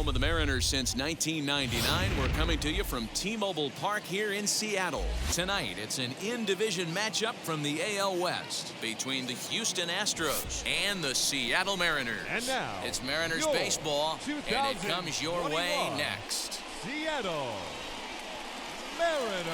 home of the Mariners since 1999. We're coming to you from T-Mobile Park here in Seattle. Tonight, it's an in-division matchup from the AL West between the Houston Astros and the Seattle Mariners. And now, it's Mariners baseball, and it comes your way next. Seattle Mariners.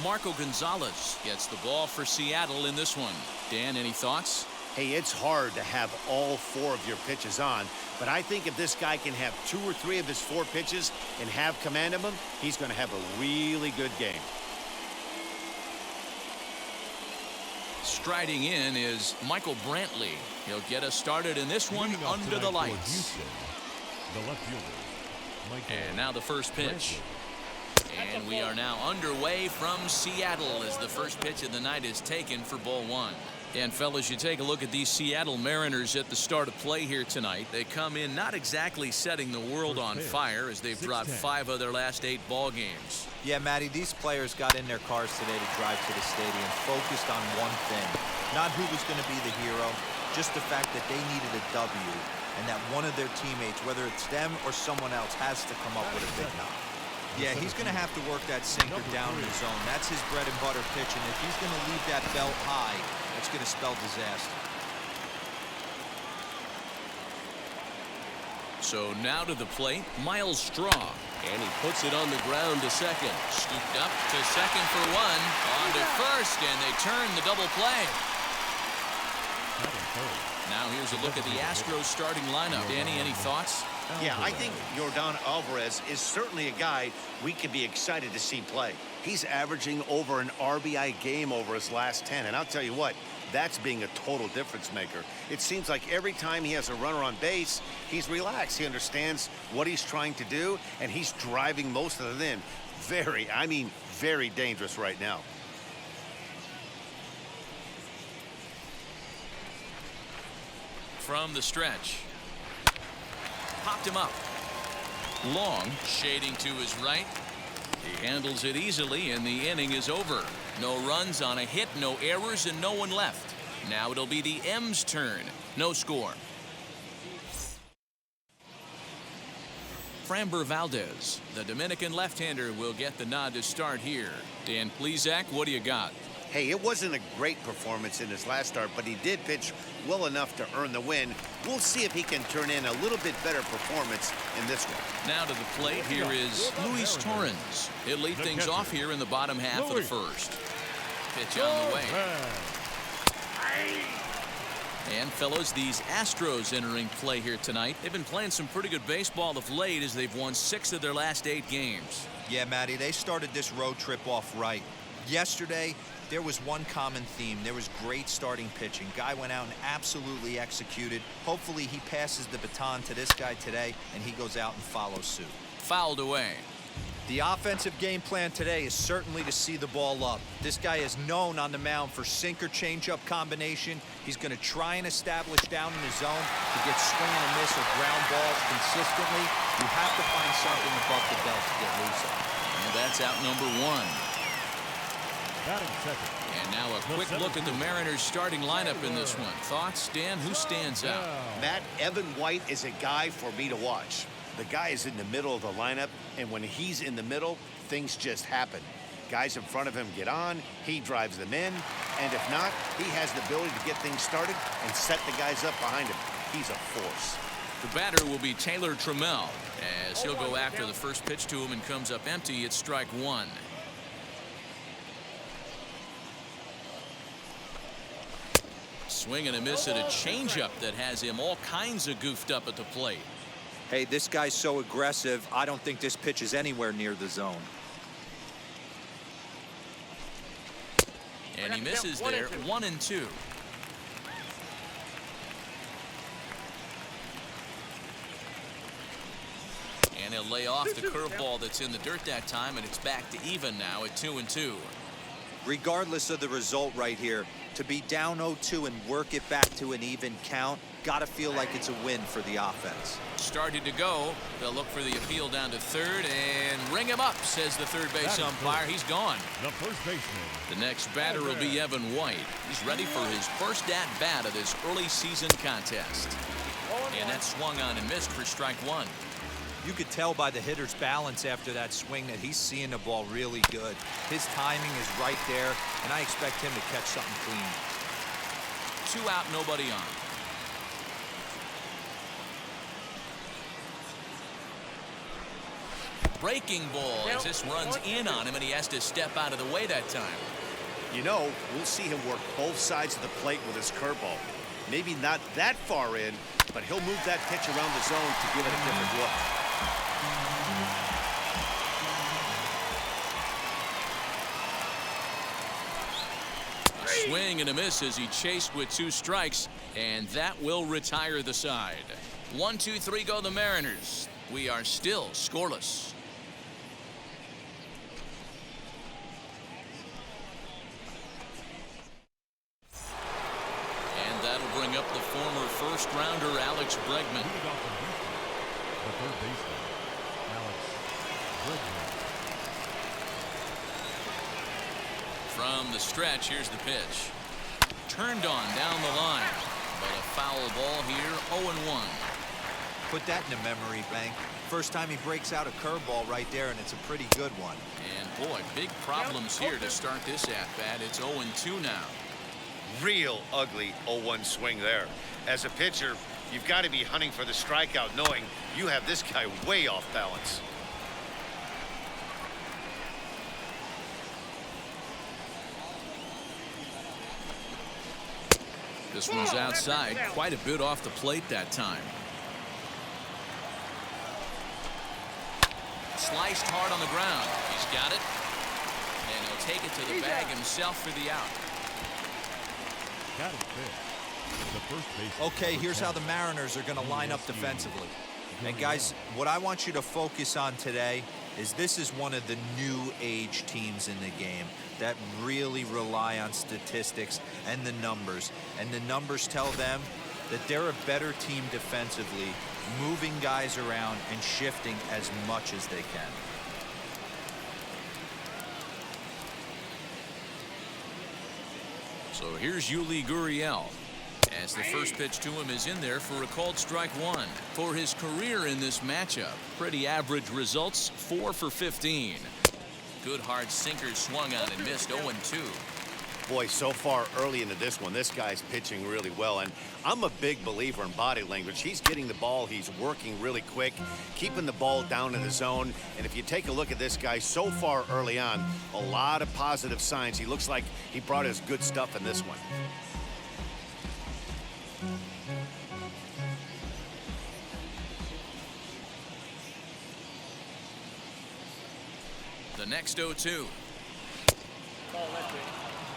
Marco Gonzalez gets the ball for Seattle in this one. Dan, any thoughts? Hey, it's hard to have all four of your pitches on, but I think if this guy can have 2 or 3 of his 4 pitches and have command of them, he's going to have a really good game. Striding in is Michael Brantley. He'll get us started in this one under the lights. And now the first pitch. And we are now underway from Seattle as the first pitch of the night is taken for ball 1. And fellas, you take a look at these Seattle Mariners at the start of play here tonight. They come in not exactly setting the world on fire as they've dropped 5 of their last 8 ball games. Yeah, Matty, these players got in their cars today to drive to the stadium focused on one thing. Not who was going to be the hero, just the fact that they needed a W and that one of their teammates, whether it's them or someone else, has to come up with a big knock. Yeah, he's going to have to work that sinker down in the zone. That's his bread and butter pitch, and if he's going to leave that belt high, that's going to spell disaster. So now to the plate, Miles Straw. And he puts it on the ground to second. Scooped up to second for 1. On to first, and they turn the double play. Now here's a look at the Astros starting lineup. Danny, any thoughts? Yeah, I think Yordan Alvarez is certainly a guy we could be excited to see play. He's averaging over an RBI game over his last 10, and I'll tell you what, that's being a total difference maker. It seems like every time he has a runner on base, he's relaxed. He understands what he's trying to do, and he's driving most of it in. Very dangerous right now. From the stretch. Popped him up. Long, shading to his right. He handles it easily, and the inning is over. No runs on a hit, no errors, and no one left. Now it'll be the M's turn. No score. Framber Valdez, the Dominican left-hander, will get the nod to start here. Dan Plesac, what do you got? Hey, it wasn't a great performance in his last start, but he did pitch well enough to earn the win. We'll see if he can turn in a little bit better performance in this one. Now to the plate, here is Luis Torrens. He'll lead things off here in the bottom half of the first. Pitch on the way. And fellas, these Astros entering play here tonight. They've been playing some pretty good baseball of late as they've won 6 of their last 8 games. Yeah, Matty, they started this road trip off right. Yesterday, there was one common theme. There was great starting pitching. Guy went out and absolutely executed. Hopefully he passes the baton to this guy today and he goes out and follows suit. Fouled away. The offensive game plan today is certainly to see the ball up. This guy is known on the mound for sinker changeup combination. He's going to try and establish down in the zone to get swing and a miss or ground balls consistently. You have to find something above the belt to get loose on. And that's out number 1. And now a quick look at the Mariners starting lineup in this one. Thoughts, Dan? Who stands out? Matt, Evan White is a guy for me to watch. The guy is in the middle of the lineup, and when he's in the middle, things just happen. Guys in front of him get on, he drives them in, and if not, he has the ability to get things started and set the guys up behind him. He's a force. The batter will be Taylor Trammell as he'll go after the first pitch to him and comes up empty. It's strike 1. Swing and a miss at a changeup that has him all kinds of goofed up at the plate. Hey, this guy's so aggressive, I don't think this pitch is anywhere near the zone. And he misses there, 1-2. And he'll lay off the curveball that's in the dirt that time, and it's back to even now at 2-2. Regardless of the result right here, to be down 0-2 and work it back to an even count, got to feel like it's a win for the offense. Started to go. They'll look for the appeal down to third and ring him up, says the third base umpire. He's gone. The first baseman. The next batter will be Evan White. He's ready for his first at-bat of this early season contest. And that swung on and missed for strike one. You could tell by the hitter's balance after that swing that he's seeing the ball really good. His timing is right there, and I expect him to catch something clean. 2 out, nobody on. Breaking ball as this runs in on him, and he has to step out of the way that time. You know, we'll see him work both sides of the plate with his curveball. Maybe not that far in, but he'll move that pitch around the zone to give it a different look. A swing and a miss as he chased with 2 strikes, and that will retire the side. 1, 2, 3 go the Mariners. We are still scoreless. And that'll bring up the former first-rounder Alex Bregman. The third baseman, Alex Bregman. From the stretch, here's the pitch. Turned on down the line, but a foul ball here, 0-1. Put that in the memory bank. First time he breaks out a curveball right there, and it's a pretty good one. And boy, big problems here to start this at-bat. It's 0-2 now. Real ugly 0-1 swing there. As a pitcher, you've got to be hunting for the strikeout, knowing you have this guy way off balance. This one's outside, quite a bit off the plate that time. Sliced hard on the ground. He's got it. And he'll take it to the bag himself for the out. Got it fixed. The first baseman. Okay, here's how the Mariners are going to line up defensively. And guys, what I want you to focus on today is this is one of the new age teams in the game that really rely on statistics and the numbers. And the numbers tell them that they're a better team defensively, moving guys around and shifting as much as they can. So here's Yuli Gurriel, as the first pitch to him is in there for a called strike one. For his career in this matchup, pretty average results, 4 for 15. Good hard sinker swung on and missed, 0-2. Boy, so far early into this one, this guy's pitching really well, and I'm a big believer in body language. He's getting the ball, he's working really quick, keeping the ball down in the zone, and if you take a look at this guy so far early on, a lot of positive signs. He looks like he brought his good stuff in this one. The next 0-2.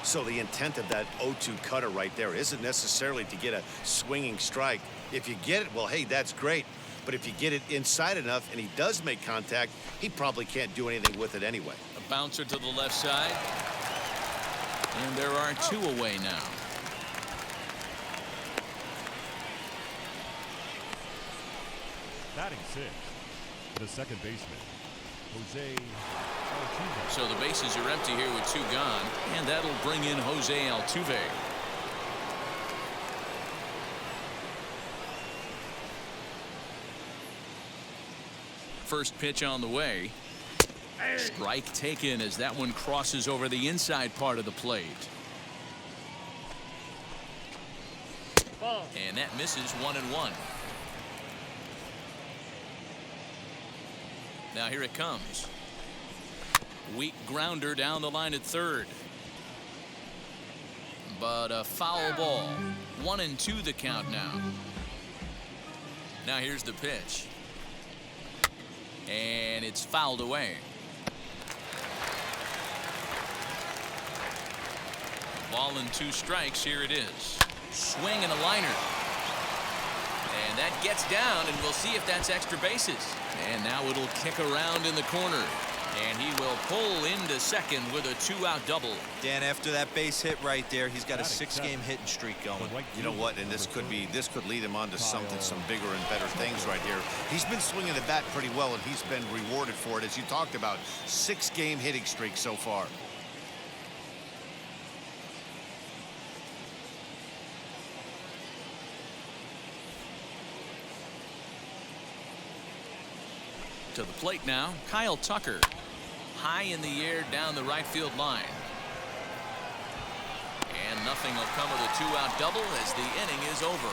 So the intent of that 0-2 cutter right there isn't necessarily to get a swinging strike. If you get it, well, hey, that's great. But if you get it inside enough and he does make contact, he probably can't do anything with it anyway. A bouncer to the left side. And there are 2 away now. Batting 6th, the second baseman, Jose Altuve. So the bases are empty here with 2 gone, and that'll bring in Jose Altuve. First pitch on the way. Strike taken as that one crosses over the inside part of the plate. And that misses 1-1. Now here it comes. Weak grounder down the line at third. But a foul ball. 1-2 the count now. Now here's the pitch. And it's fouled away. Ball and 2 strikes. Here it is. Swing and a liner. And that gets down, and we'll see if that's extra bases. And now it'll kick around in the corner. And he will pull into second with a 2-out double. Dan, after that base hit right there, he's got a 6-game hitting streak going. You know what? And this could lead him on to some bigger and better things right here. He's been swinging the bat pretty well, and he's been rewarded for it, as you talked about. 6-game hitting streak so far. To the plate now, Kyle Tucker. High in the air down the right field line. And nothing will come of the 2-out double as the inning is over.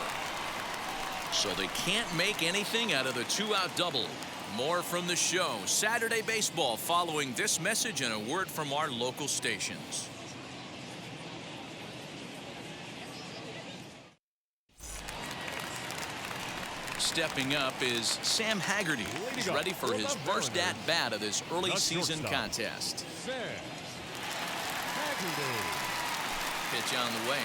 So they can't make anything out of the 2-out double. More from the show. Saturday Baseball following this message and a word from our local stations. Stepping up is Sam Haggerty. He's ready for his first at-bat of this early season contest. Pitch on the way.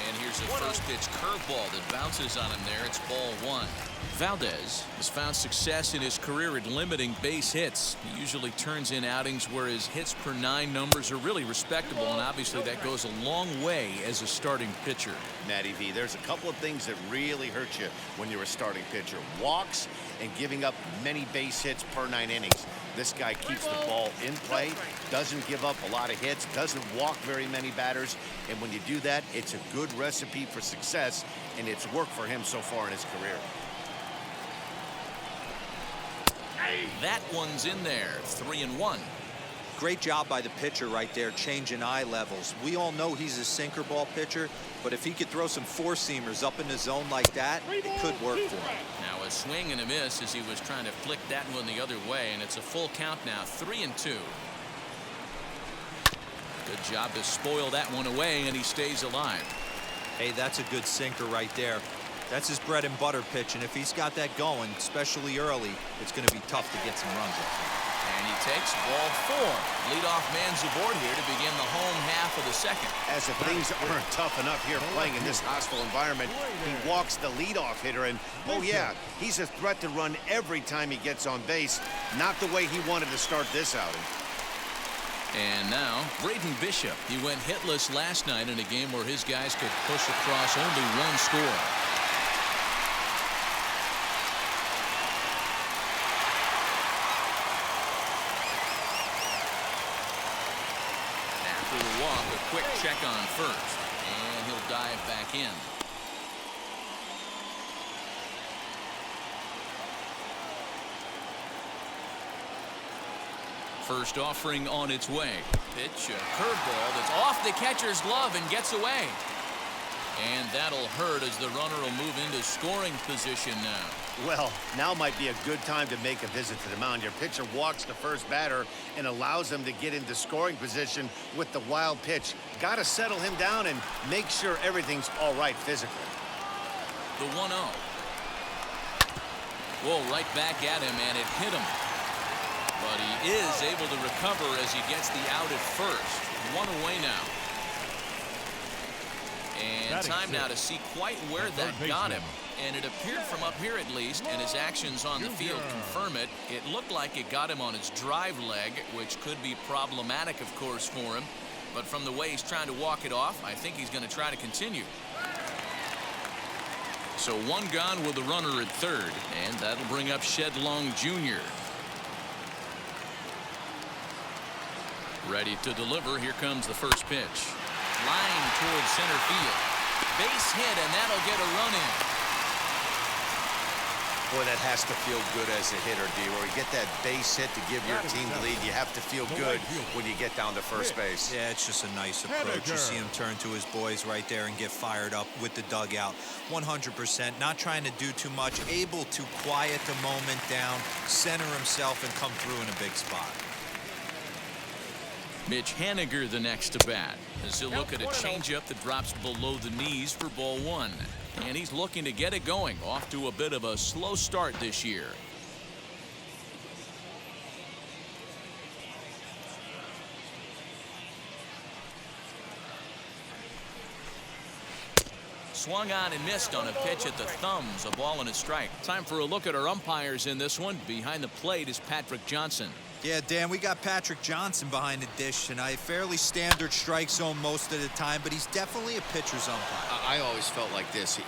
And here's a first pitch curveball that bounces on him there. It's ball 1. Valdez has found success in his career at limiting base hits. He usually turns in outings where his hits per 9 numbers are really respectable, and obviously that goes a long way as a starting pitcher. Matty V, there's a couple of things that really hurt you when you're a starting pitcher. Walks and giving up many base hits per 9 innings. This guy keeps the ball in play, doesn't give up a lot of hits, doesn't walk very many batters, and when you do that, it's a good recipe for success, and it's worked for him so far in his career. That one's in there. 3-1. Great job by the pitcher right there, changing eye levels. We all know he's a sinker ball pitcher, but if he could throw some four-seamers up in the zone like that, it could work for him. Now a swing and a miss as he was trying to flick that one the other way, and it's a full count now. 3-2. Good job to spoil that one away, and he stays alive. Hey, that's a good sinker right there. That's his bread and butter pitch, and if he's got that going, especially early, it's going to be tough to get some runs up. And he takes ball 4. Leadoff man's aboard here to begin the home half of the second. As if things aren't tough enough here playing in this hostile environment, he walks the leadoff hitter, and oh yeah, he's a threat to run every time he gets on base. Not the way he wanted to start this outing. And now, Braden Bishop. He went hitless last night in a game where his guys could push across only 1 score. After the walk, a quick check on first, and he'll dive back in. First offering on its way. Pitch, a curveball that's off the catcher's glove and gets away. And that'll hurt as the runner will move into scoring position now. Well, now might be a good time to make a visit to the mound. Your pitcher walks the first batter and allows him to get into scoring position with the wild pitch. Got to settle him down and make sure everything's all right physically. The 1-0. Whoa, right back at him, and it hit him. But he is able to recover as he gets the out at first. 1 away now. And time now to see quite where that got him. And it appeared from up here at least, and his actions on the field confirm it. It looked like it got him on his drive leg, which could be problematic, of course, for him. But from the way he's trying to walk it off, I think he's going to try to continue. So 1 gone with the runner at third, and that'll bring up Shed Long Jr. Ready to deliver. Here comes the first pitch. Line towards center field. Base hit, and that'll get a run in. Boy, that has to feel good as a hitter, D-Roy. You get that base hit to give your team the lead. You have to feel good when you get down to first base. Yeah, it's just a nice approach. You see him turn to his boys right there and get fired up with the dugout. 100%, not trying to do too much, able to quiet the moment down, center himself, and come through in a big spot. Mitch Haniger the next to bat as he'll look at a changeup that drops below the knees for ball 1. And he's looking to get it going. Off to a bit of a slow start this year. swung on and missed on a pitch at the thumbs. A ball and a strike. Time for a look at our umpires in this one. Behind the plate is Patrick Johnson. Yeah, Dan, we got Patrick Johnson behind the dish tonight. Fairly standard strike zone most of the time, but he's definitely a pitcher's umpire. I always felt like this.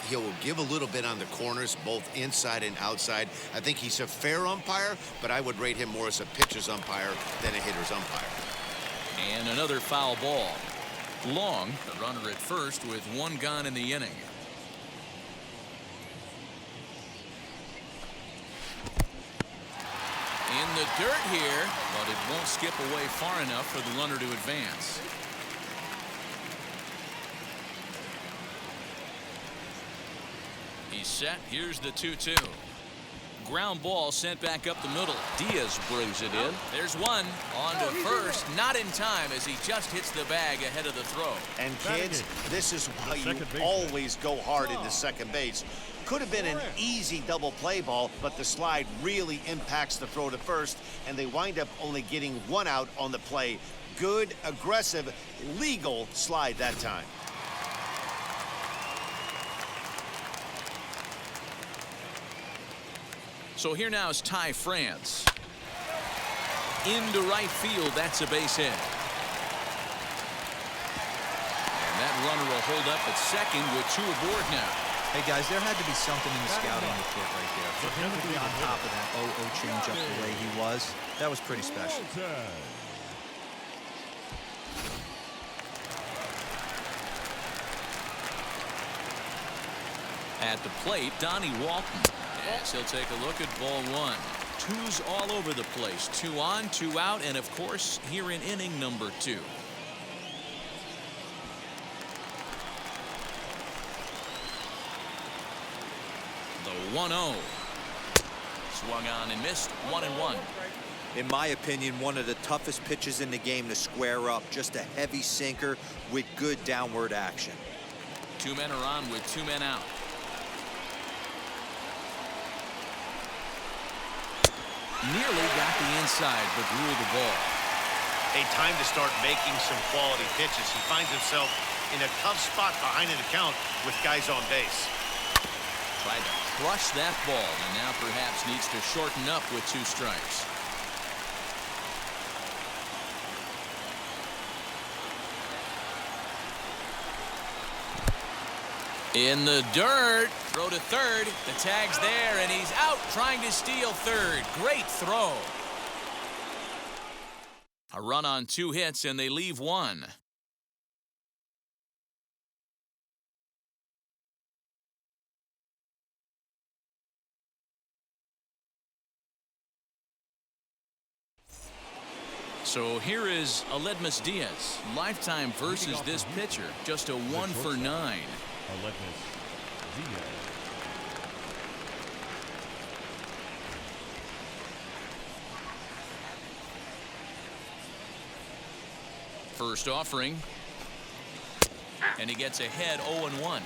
He'll give a little bit on the corners, both inside and outside. I think he's a fair umpire, but I would rate him more as a pitcher's umpire than a hitter's umpire. And another foul ball. Long, the runner at first with one gone in the inning. In the dirt here, but it won't skip away far enough for the runner to advance. He's set. Here's the 2-2. Ground ball sent back up the middle. Diaz brings it in. There's one on to first. Not in time as he just hits the bag ahead of the throw. And kids, this is why you always go hard into second base. Could have been an easy double play ball, but the slide really impacts the throw to first, and they wind up only getting one out on the play. Good, aggressive, legal slide that time. So here now is Ty France. Into right field, that's a base hit. And that runner will hold up at second with two aboard now. Hey, guys, there had to be something in the scouting report right there. For him to be on top of that 0-0 changeup the way he was, that was pretty special. At the plate, Donnie Walton. As he'll take a look at ball one. Twos all over the place. 2 on, 2 out, and of course, here in inning number 2. The 1-0. Swung on and missed. 1-1. In my opinion, one of the toughest pitches in the game to square up. Just a heavy sinker with good downward action. 2 men are on with 2 men out. Nearly got the inside, but ruled the ball. A time to start making some quality pitches. He finds himself in a tough spot behind an account with guys on base. Tried to crush that ball, and now perhaps needs to shorten up with 2 strikes. In the dirt, throw to third. The tag's there, and he's out trying to steal third. Great throw. A run on 2 hits, and they leave 1. So here is Aledmus Diaz. Lifetime versus this pitcher. Just a 1 for 9. First offering. And he gets ahead 0-1.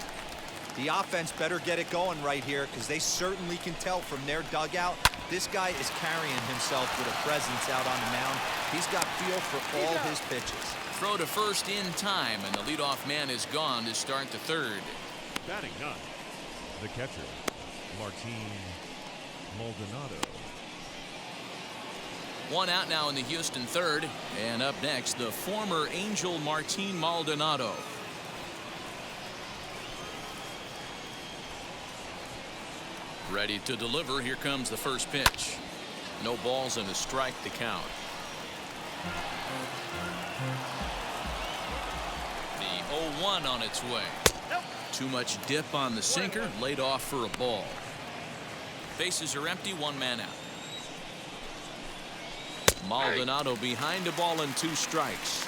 The offense better get it going right here because they certainly can tell from their dugout this guy is carrying himself with a presence out on the mound. He's got feel for all his pitches. Throw to first in time, and the leadoff man is gone to start the third. Batting 9, the catcher, Martin Maldonado. 1 out now in the Houston third, and up next the former Angel Martin Maldonado. Ready to deliver. Here comes the first pitch. No balls and a strike to count. The 0-1 on its way. Too much dip on the sinker, laid off for a ball. Bases are empty, 1 man out. Maldonado behind the ball and 2 strikes.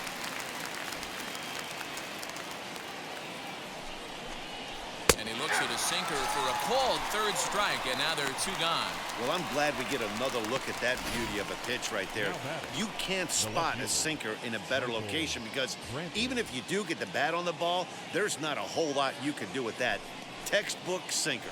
And he looks at a sinker for a called 3rd strike, and now there are 2 gone. Well, I'm glad we get another look at that beauty of a pitch right there. You can't spot a sinker in a better location because even if you do get the bat on the ball, there's not a whole lot you can do with that. Textbook sinker.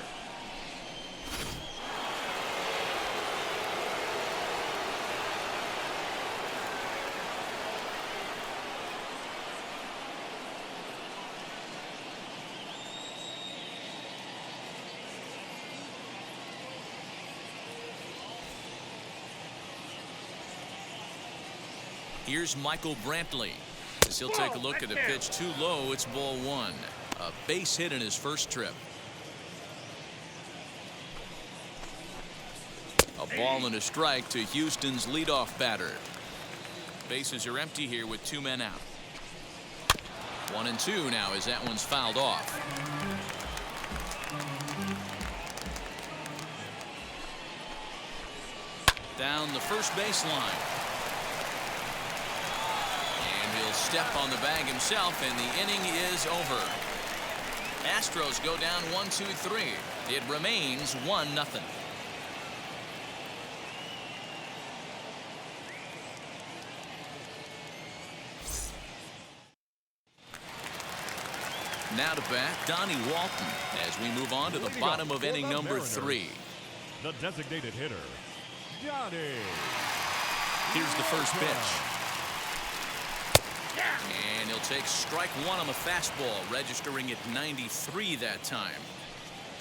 Here's Michael Brantley. As he'll take a look at a pitch too low. It's ball one. A base hit in his first trip. A ball and a strike to Houston's leadoff batter. Bases are empty here with 2 men out. 1-2 now as that one's fouled off. Down the first base line. And he'll step on the bag himself, and the inning is over. Astros go down 1-2-3. It remains 1-0. Now to bat, Donnie Walton, as we move on to the bottom of inning number 3. The designated hitter, Donnie. Here's the first pitch. And he'll take strike one on the fastball, registering at 93 that time.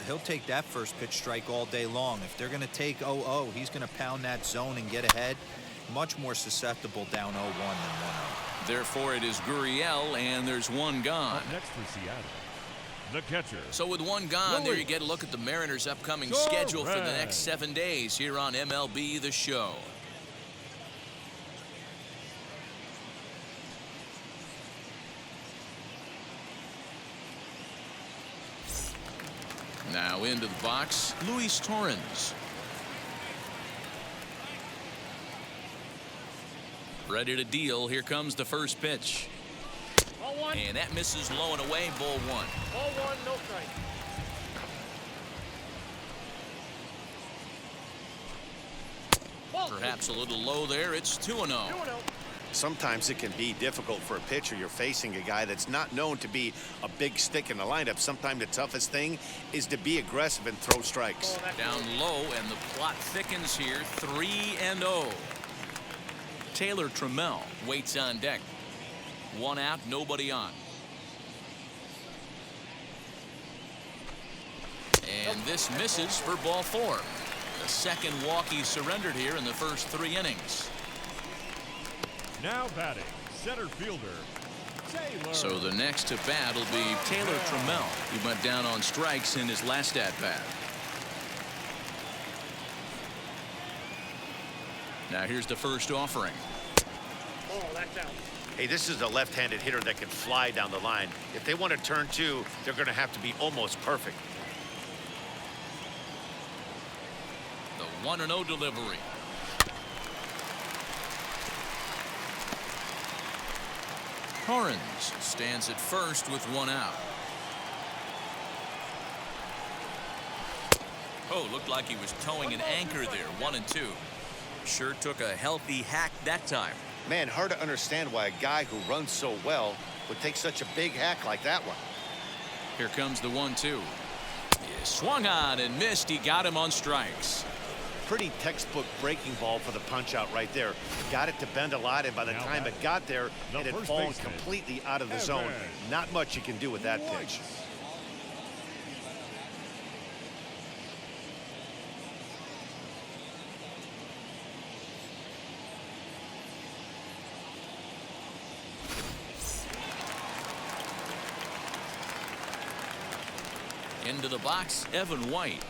He'll take that first pitch strike all day long. If they're going to take 0-0, he's going to pound that zone and get ahead. Much more susceptible down 0-1 than 1-0. Therefore, it is Gurriel, and there's one gone. Up next for Seattle, the catcher. So with one gone, there you get a look at the Mariners' upcoming schedule for the next 7 days here on MLB The Show. Now into the box, Luis Torrens. Ready to deal. Here comes the first pitch. Ball one. And that misses low and away. Ball one. Ball one, no strike. Perhaps a little low there. It's 2-0. 2-0. Sometimes it can be difficult for a pitcher. You're facing a guy that's not known to be a big stick in the lineup. Sometimes the toughest thing is to be aggressive and throw strikes. Down low, and the plot thickens here. 3-0. Taylor Trammell waits on deck. One out, nobody on. And this misses for ball 4. The second walk he surrendered here in the first 3 innings. Now batting, center fielder, Taylor. So the next to bat will be Taylor Trammell. He went down on strikes in his last at bat. Now here's the first offering. Oh, that's out. Hey, this is a left-handed hitter that can fly down the line. If they want to turn 2, they're going to have to be almost perfect. The 1-0 delivery. Torrens stands at first with 1 out. Oh, looked like he was towing an anchor there. 1-2. Sure took a healthy hack that time. Man, hard to understand why a guy who runs so well would take such a big hack like that one. Here comes the 1-2. He swung on and missed. He got him on strikes. Pretty textbook breaking ball for the punch out right there. Got it to bend a lot, and by the time it got there, it had fallen completely out of the zone. Not much you can do with that pitch. Into the box, Evan White.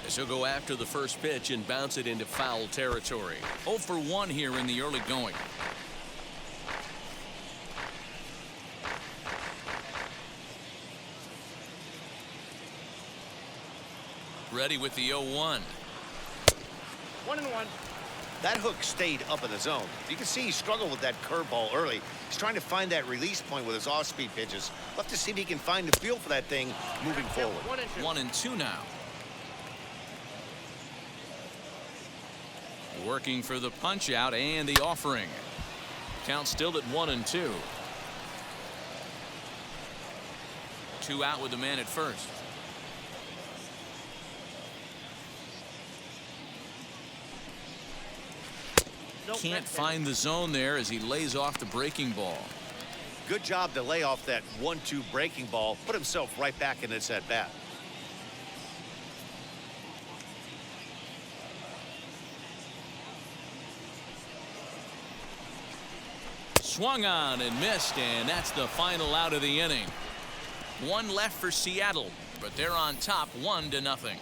As he'll go after the first pitch and bounce it into foul territory. 0 for 1 here in the early going. Ready with the 0-1. 1-1. That hook stayed up in the zone. You can see he struggled with that curveball early. He's trying to find that release point with his off-speed pitches. Love to see if he can find the feel for that thing moving forward. 1-2 now. Working for the punch out and the offering. Count still at 1-2. 2 out with the man at first. Can't find the zone there as he lays off the breaking ball. Good job to lay off that 1-2 breaking ball. Put himself right back in this at bat. Swung on and missed, and that's the final out of the inning. One left for Seattle, but they're on top 1-0.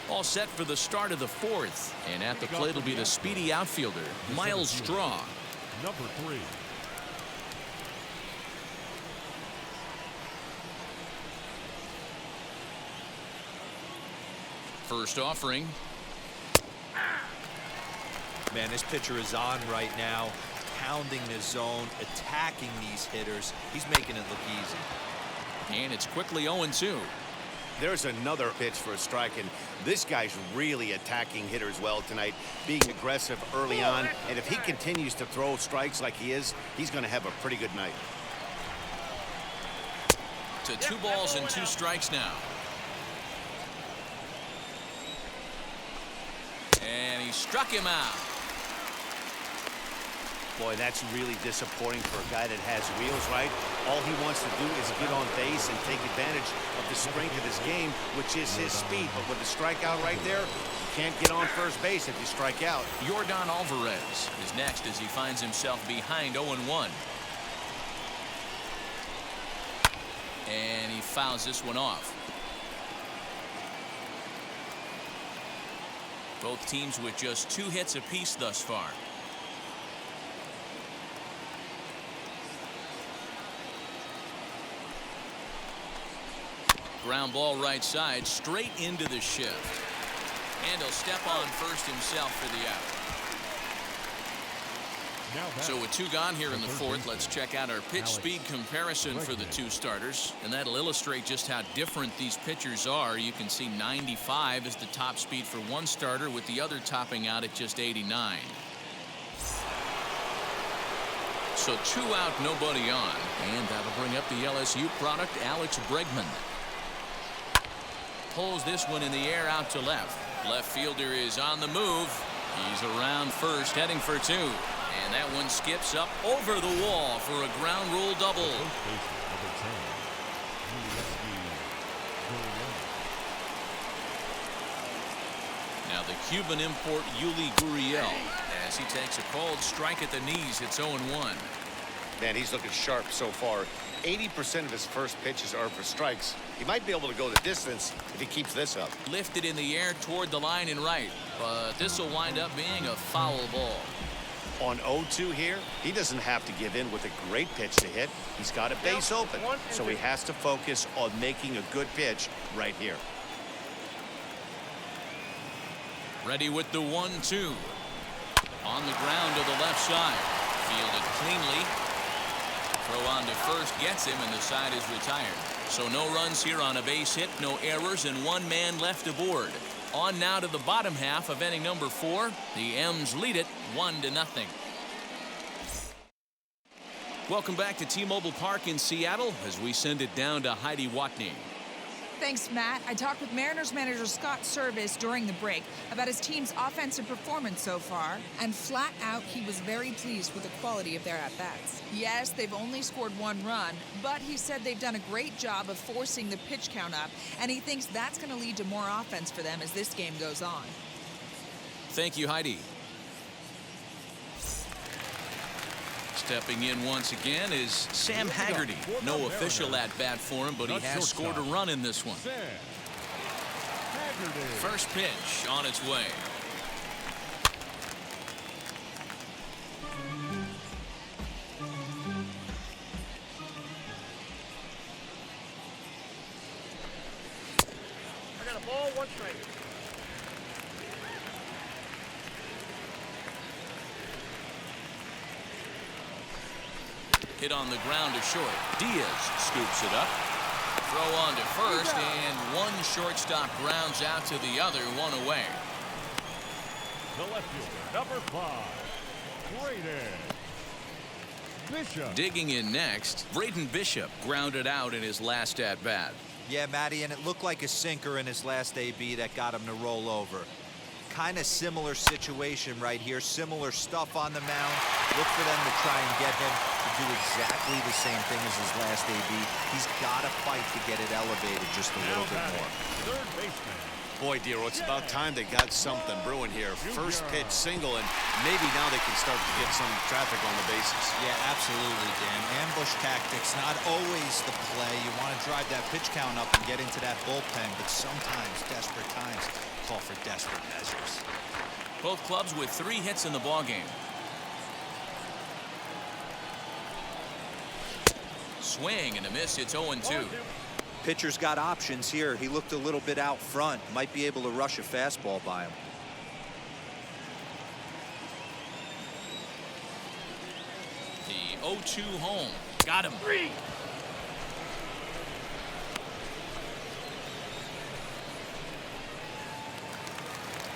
All set for the start of the fourth, and at the plate will be the speedy outfielder, Miles Straw. Number 3. First offering. Man, this pitcher is on right now, pounding the zone, attacking these hitters. He's making it look easy. And it's quickly 0-2. There's another pitch for a strike, and this guy's really attacking hitters well tonight, being aggressive early on, and if he continues to throw strikes like he is, he's going to have a pretty good night. To 2 balls and 2 strikes now. And he struck him out. Boy, that's really disappointing for a guy that has wheels, right? All he wants to do is get on base and take advantage of the strength of his game, which is his speed. But with the strikeout right there, you can't get on first base if you strike out. Yordan Alvarez is next as he finds himself behind 0-1. And he fouls this one off. Both teams with just 2 hits apiece thus far. Ground ball right side, straight into the shift. And he'll step on first himself for the out. So with 2 gone here in the fourth, let's check out our pitch speed comparison for the 2 starters. And that'll illustrate just how different these pitchers are. You can see 95 is the top speed for one starter, with the other topping out at just 89. So 2 out, nobody on. And that'll bring up the LSU product, Alex Bregman. Pulls this one in the air out to left. Left fielder is on the move. He's around first, heading for 2. And that one skips up over the wall for a ground rule double. Now the Cuban import Yuli Gurriel, as he takes a cold strike at the knees. It's 0-1. Man, he's looking sharp so far. 80% of his first pitches are for strikes. He might be able to go the distance if he keeps this up. Lifted in the air toward the line and right, but this will wind up being a foul ball. On 0-2 here, he doesn't have to give in with a great pitch to hit. He's got a base open, so he has to focus on making a good pitch right here. Ready with the 1-2. On the ground to the left side. Fielded cleanly. Throw on to first gets him, and the side is retired. So no runs here on a base hit, no errors, and 1 man left aboard. On now to the bottom half of inning number 4. The M's lead it 1-0. Welcome back to T-Mobile Park in Seattle as we send it down to Heidi Watney. Thanks, Matt. I talked with Mariners manager Scott Service during the break about his team's offensive performance so far, and flat out, he was very pleased with the quality of their at-bats. Yes, they've only scored 1 run, but he said they've done a great job of forcing the pitch count up, and he thinks that's going to lead to more offense for them as this game goes on. Thank you, Heidi. Stepping in once again is Sam Haggerty. No official at-bat for him, but he has scored a run in this one. First pitch on its way. I got a ball, 1 strike. Hit on the ground to short. Diaz scoops it up. Throw on to first, and 1 shortstop grounds out to the other, 1 away. The left fielder, number 5, Braden Bishop. Digging in next, Braden Bishop grounded out in his last at-bat. Yeah, Matty, and it looked like a sinker in his last AB that got him to roll over. Kind of similar situation right here. Similar stuff on the mound. Look for them to try and get him to do exactly the same thing as his last AB. He's got to fight to get it elevated just a little bit more. Third baseman. Boy, Dero, it's about time they got something brewing here. First pitch single, and maybe now they can start to get some traffic on the bases. Yeah, absolutely, Dan. Ambush tactics, not always the play. You want to drive that pitch count up and get into that bullpen, but sometimes desperate times call for desperate measures. Both clubs with 3 hits in the ballgame. Swing and a miss. It's 0-2. Pitcher's got options here. He looked a little bit out front. Might be able to rush a fastball by him. The 0-2 home. Got him.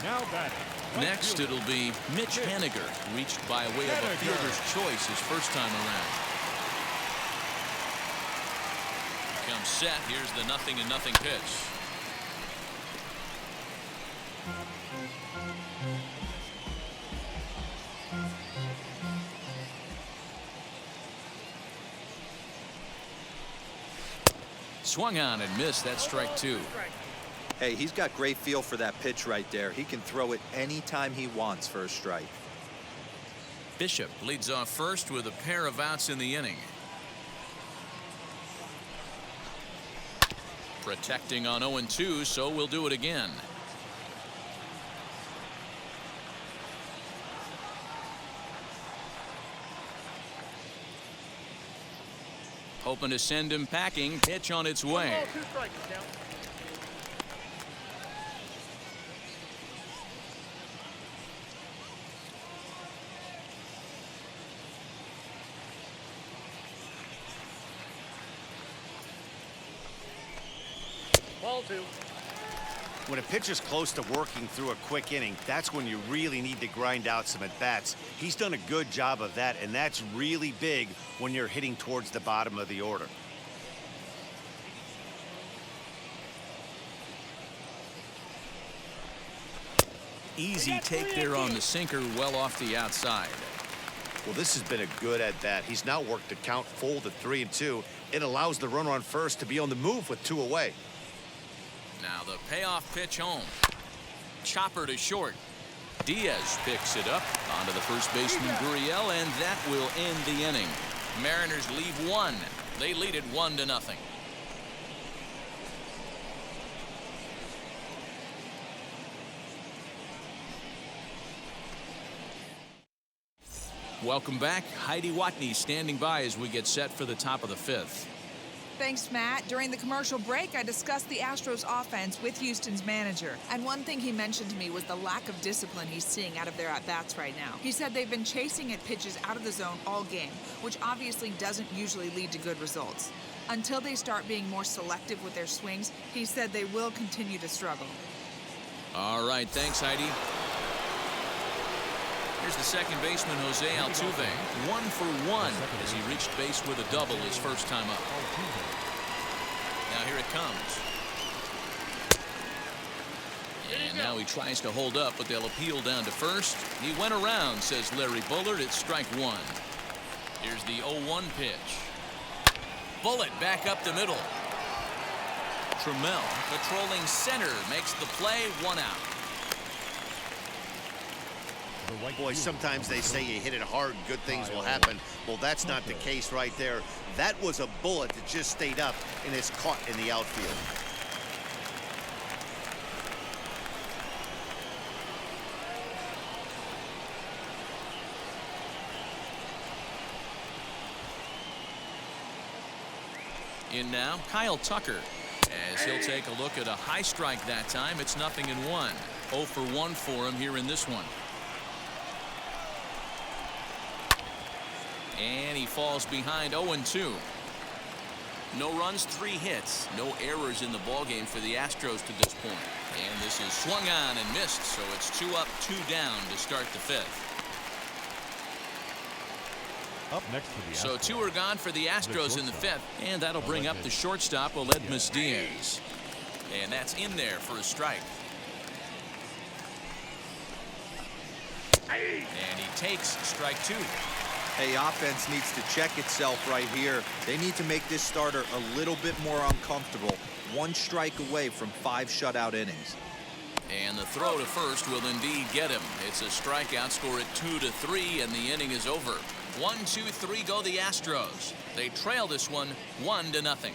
Now batting. Next, it'll be Mitch Haniger, reached by way of a fielder's choice his first time around. Comes set. Here's the 0-0 pitch. Swung on and missed. That's strike 2. Hey, he's got great feel for that pitch right there. He can throw it anytime he wants for a strike. Bishop leads off first with a pair of outs in the inning. Protecting on 0-2, so we'll do it again. Hoping to send him packing. Pitch on its way. 2 strikes now. Ball 2. When a pitcher's close to working through a quick inning, that's when you really need to grind out some at-bats. He's done a good job of that, and that's really big when you're hitting towards the bottom of the order. Easy take there on the sinker, well off the outside. Well, this has been a good at-bat. He's now worked the count full to 3-2. It allows the runner on first to be on the move with 2 away. Now the payoff pitch home. Chopper to short. Diaz picks it up onto the first baseman Gurriel, and that will end the inning. Mariners leave 1. They lead it 1-0. Welcome back. Heidi Watney standing by as we get set for the top of the 5th. Thanks, Matt. During the commercial break, I discussed the Astros offense with Houston's manager. And one thing he mentioned to me was the lack of discipline he's seeing out of their at-bats right now. He said they've been chasing at pitches out of the zone all game, which obviously doesn't usually lead to good results. Until they start being more selective with their swings, he said they will continue to struggle. All right, thanks, Heidi. Here's the second baseman, Jose Altuve. 1 for 1 as he reached base with a double his first time up. Now here it comes. And now he tries to hold up, but they'll appeal down to first. He went around, says Larry Bullard. It's strike 1. Here's the 0-1 pitch. Bullet back up the middle. Trammell patrolling center makes the play. 1 out. Boy, sometimes they say you hit it hard, good things will happen. Well, that's not the case right there. That was a bullet that just stayed up and is caught in the outfield. In now, Kyle Tucker, as he'll take a look at a high strike that time. It's 0-1. 0 for 1 for him here in this one. And he falls behind 0-2. No runs, 3 hits. No errors in the ballgame for the Astros to this point. And this is swung on and missed, so it's 2 up, 2 down to start the 5th. Up next for the So Astros. 2 are gone for the Astros in the 5th, and that'll bring up the shortstop, Aledmus Diaz. And that's in there for a strike. And he takes strike 2. Hey, offense needs to check itself right here. They need to make this starter a little bit more uncomfortable. One strike away from 5 shutout innings. And the throw to first will indeed get him. It's a strikeout, score at 2-3, and the inning is over. 1-2-3 go the Astros. They trail this one 1-0.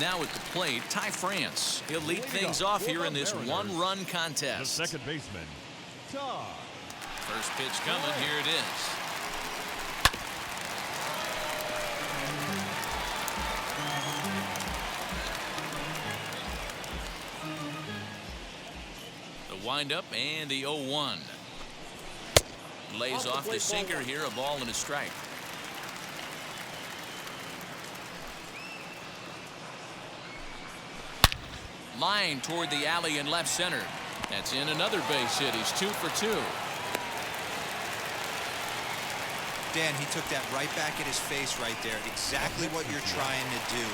Now at the plate, Ty France. He'll lead things off here in this one-run The contest. second baseman, Ty. First pitch coming. Here it is. The windup and the 0-1. Lays off the sinker here, a ball and a strike. Line toward the alley in left center. That's in another base hit. He's 2 for 2. Dan, he took that right back at his face right there. Exactly what you're trying to do.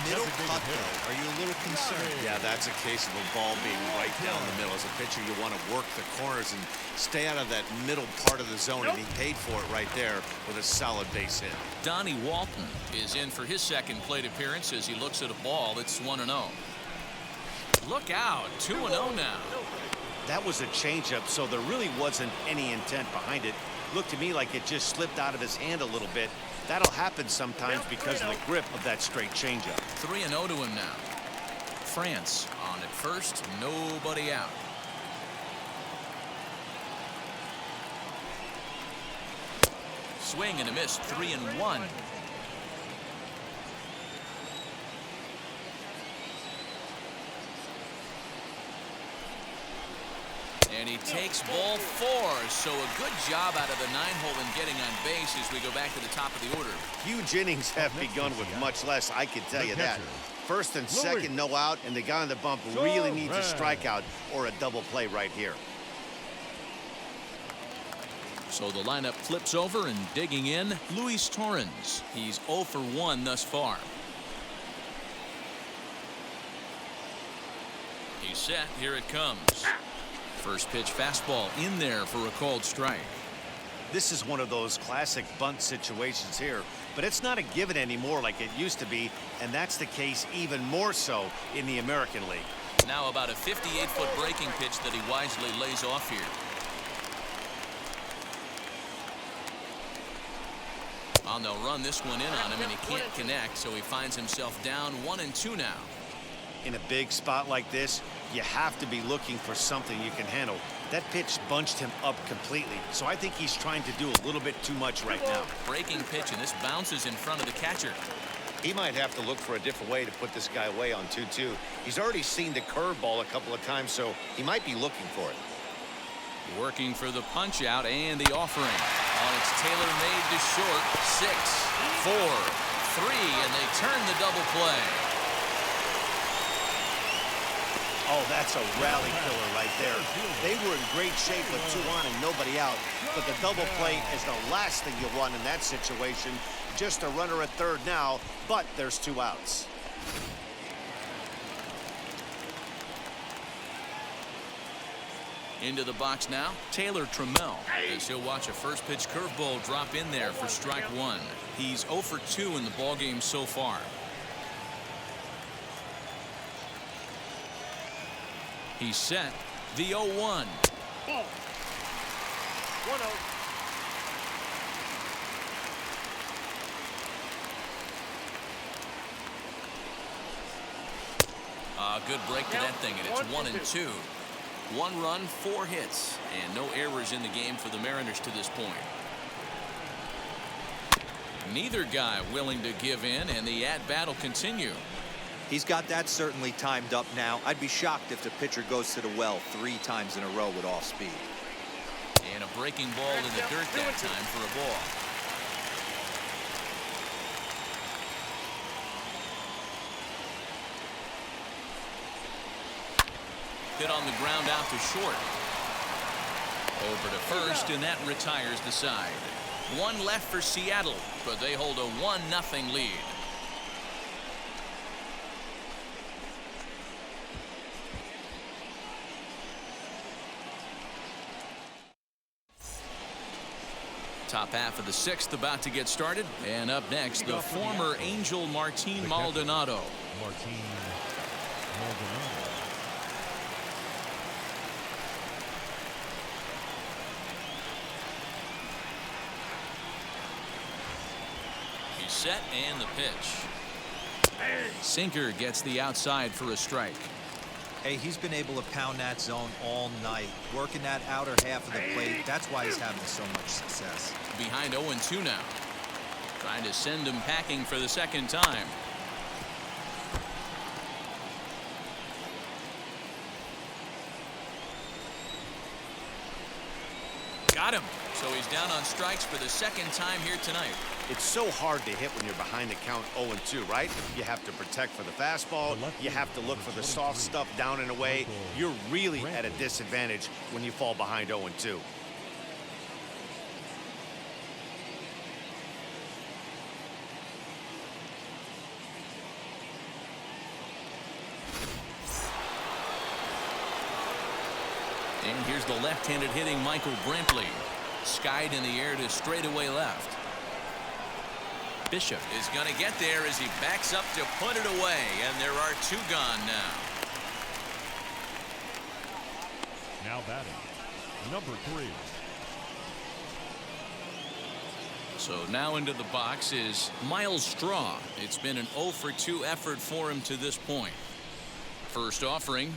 Middle cut, though. Are you a little concerned? Yeah, that's a case of a ball being right down the middle. As a pitcher, you want to work the corners and stay out of that middle part of the zone, and he paid for it right there with a solid base hit. Donnie Walton is in for his second plate appearance as he looks at a ball that's 1-0. Look out, 2-0 now. That was a changeup, so there really wasn't any intent behind it. Looked to me like it just slipped out of his hand a little bit. That'll happen sometimes because of the grip of that straight changeup. 3-0 to him now. France on at first, nobody out. Swing and a miss, 3-1. And he takes ball 4, so a good job out of the 9-hole in getting on base as we go back to the top of the order. Huge innings have begun with much less, I can tell you that. First and second, no out, and the guy on the bump really needs a strikeout or a double play right here. So the lineup flips over, and digging in, Luis Torrens. He's 0 for 1 thus far. He's set. Here it comes. First pitch fastball in there for a called strike. This is one of those classic bunt situations here, but it's not a given anymore like it used to be, and that's the case even more so in the American League. Now about a 58-foot breaking pitch that he wisely lays off here. And they'll run this one in on him, and he can't connect, so he finds himself down 1-2 now. In a big spot like this, you have to be looking for something you can handle. That pitch bunched him up completely, so I think he's trying to do a little bit too much right now. Breaking pitch, and this bounces in front of the catcher. He might have to look for a different way to put this guy away on 2-2. He's already seen the curveball a couple of times, so he might be looking for it. Working for the punch out and the offering. Oh, it's Taylor made to short. 6, 4, 3, and they turn the double play. Oh, that's a rally killer right there. They were in great shape with 2 on and nobody out, but the double play is the last thing you want in that situation. Just a runner at third now, but there's 2 outs. Into the box now, Taylor Trammell, as he'll watch a first pitch curveball drop in there for strike 1. He's 0 for 2 in the ballgame so far. He's set. The 0-1. Ball. 1-0. Good break to that thing, and it's 1-2. 1 run, 4 hits, and no errors in the game for the Mariners to this point. Neither guy willing to give in, and the at-bat will continue. He's got that certainly timed up now. I'd be shocked if the pitcher goes to the well 3 times in a row with off speed. And a breaking ball in the dirt that time for a ball. Hit on the ground out to short. Over to first, and that retires the side. 1 left for Seattle, but they hold a 1-0 lead. Top half of the sixth about to get started. And up next, the former Angel Martin Maldonado. Martin Maldonado. He's set and the pitch. Sinker gets the outside for a strike. Hey, he's been able to pound that zone all night, working that outer half of the plate. That's why he's having so much success. Behind 0-2 now. Trying to send him packing for the second time. Got him. So he's down on strikes for the second time here tonight. It's so hard to hit when you're behind the count 0-2, right? You have to protect for the fastball. You have to look for the soft stuff down and away. You're really at a disadvantage when you fall behind 0-2. And here's the left-handed hitting Michael Brantley. Skied in the air to straightaway left. Bishop is going to get there as he backs up to put it away, and there are two gone now. Now batting, number 3. So now into the box is Miles Straw. It's been an 0-for-2 effort for him to this point. First offering.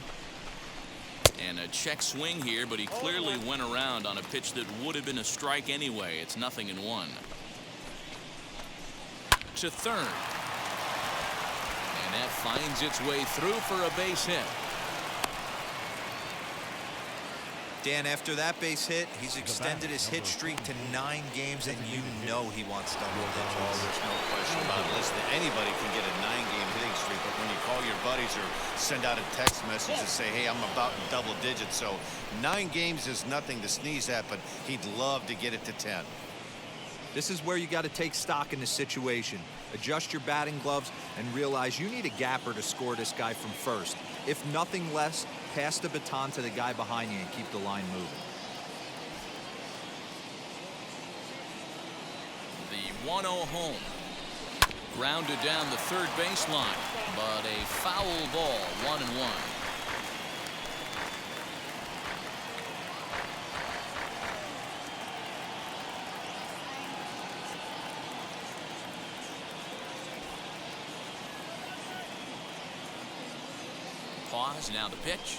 And a check swing here, but he clearly went around on a pitch that would have been a strike anyway. It's 0-1. To third. And that finds its way through for a base hit. Dan, after that base hit, he's extended his hit streak to 9 games, and you know he wants double digits. Oh, there's no question about it. Listen, anybody can get a 9-game hitting streak, but when you call your buddies or send out a text message and say, hey, I'm about in double digits, so 9 games is nothing to sneeze at, but he'd love to get it to 10. This is where you got to take stock in the situation. Adjust your batting gloves and realize you need a gapper to score this guy from first. If nothing less, pass the baton to the guy behind you and keep the line moving. The 1-0 home. Grounded down the third baseline, but a foul ball, 1-1. Pause, now the pitch.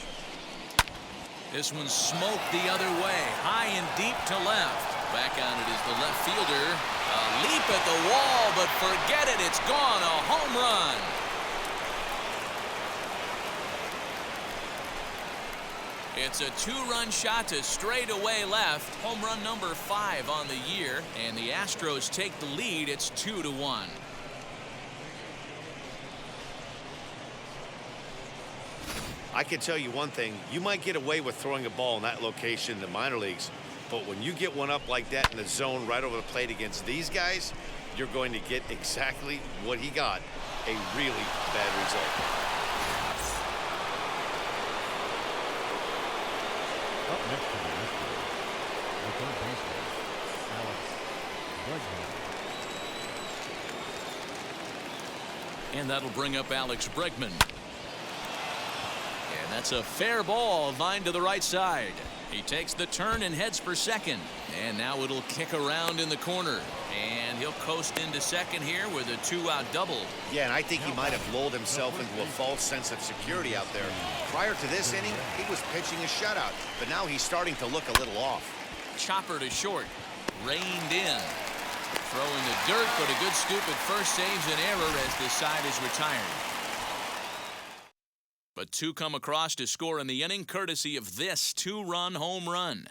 This one's smoked the other way, high and deep to left. Back on it is the left fielder. A leap at the wall, but forget it, it's gone, a home run. It's a 2-run shot to straightaway left. Home run number 5 on the year, and the Astros take the lead. It's 2-1. I can tell you one thing, you might get away with throwing a ball in that location in the minor leagues, but when you get one up like that in the zone right over the plate against these guys, you're going to get exactly what he got, a really bad result. Up next to the left field, the third baseman, Alex Bregman. And that'll bring up Alex Bregman. And that's a fair ball, lined to the right side. He takes the turn and heads for second. And now it'll kick around in the corner. And he'll coast into second here with a 2-out double. Yeah, and I think he might have lulled himself into a false sense of security out there. Prior to this inning, he was pitching a shutout, but now he's starting to look a little off. Chopper to short. Reined in. Throwing the dirt, but a good scoop at first saves an error as the side is retired. But 2 come across to score in the inning, courtesy of this 2-run home run.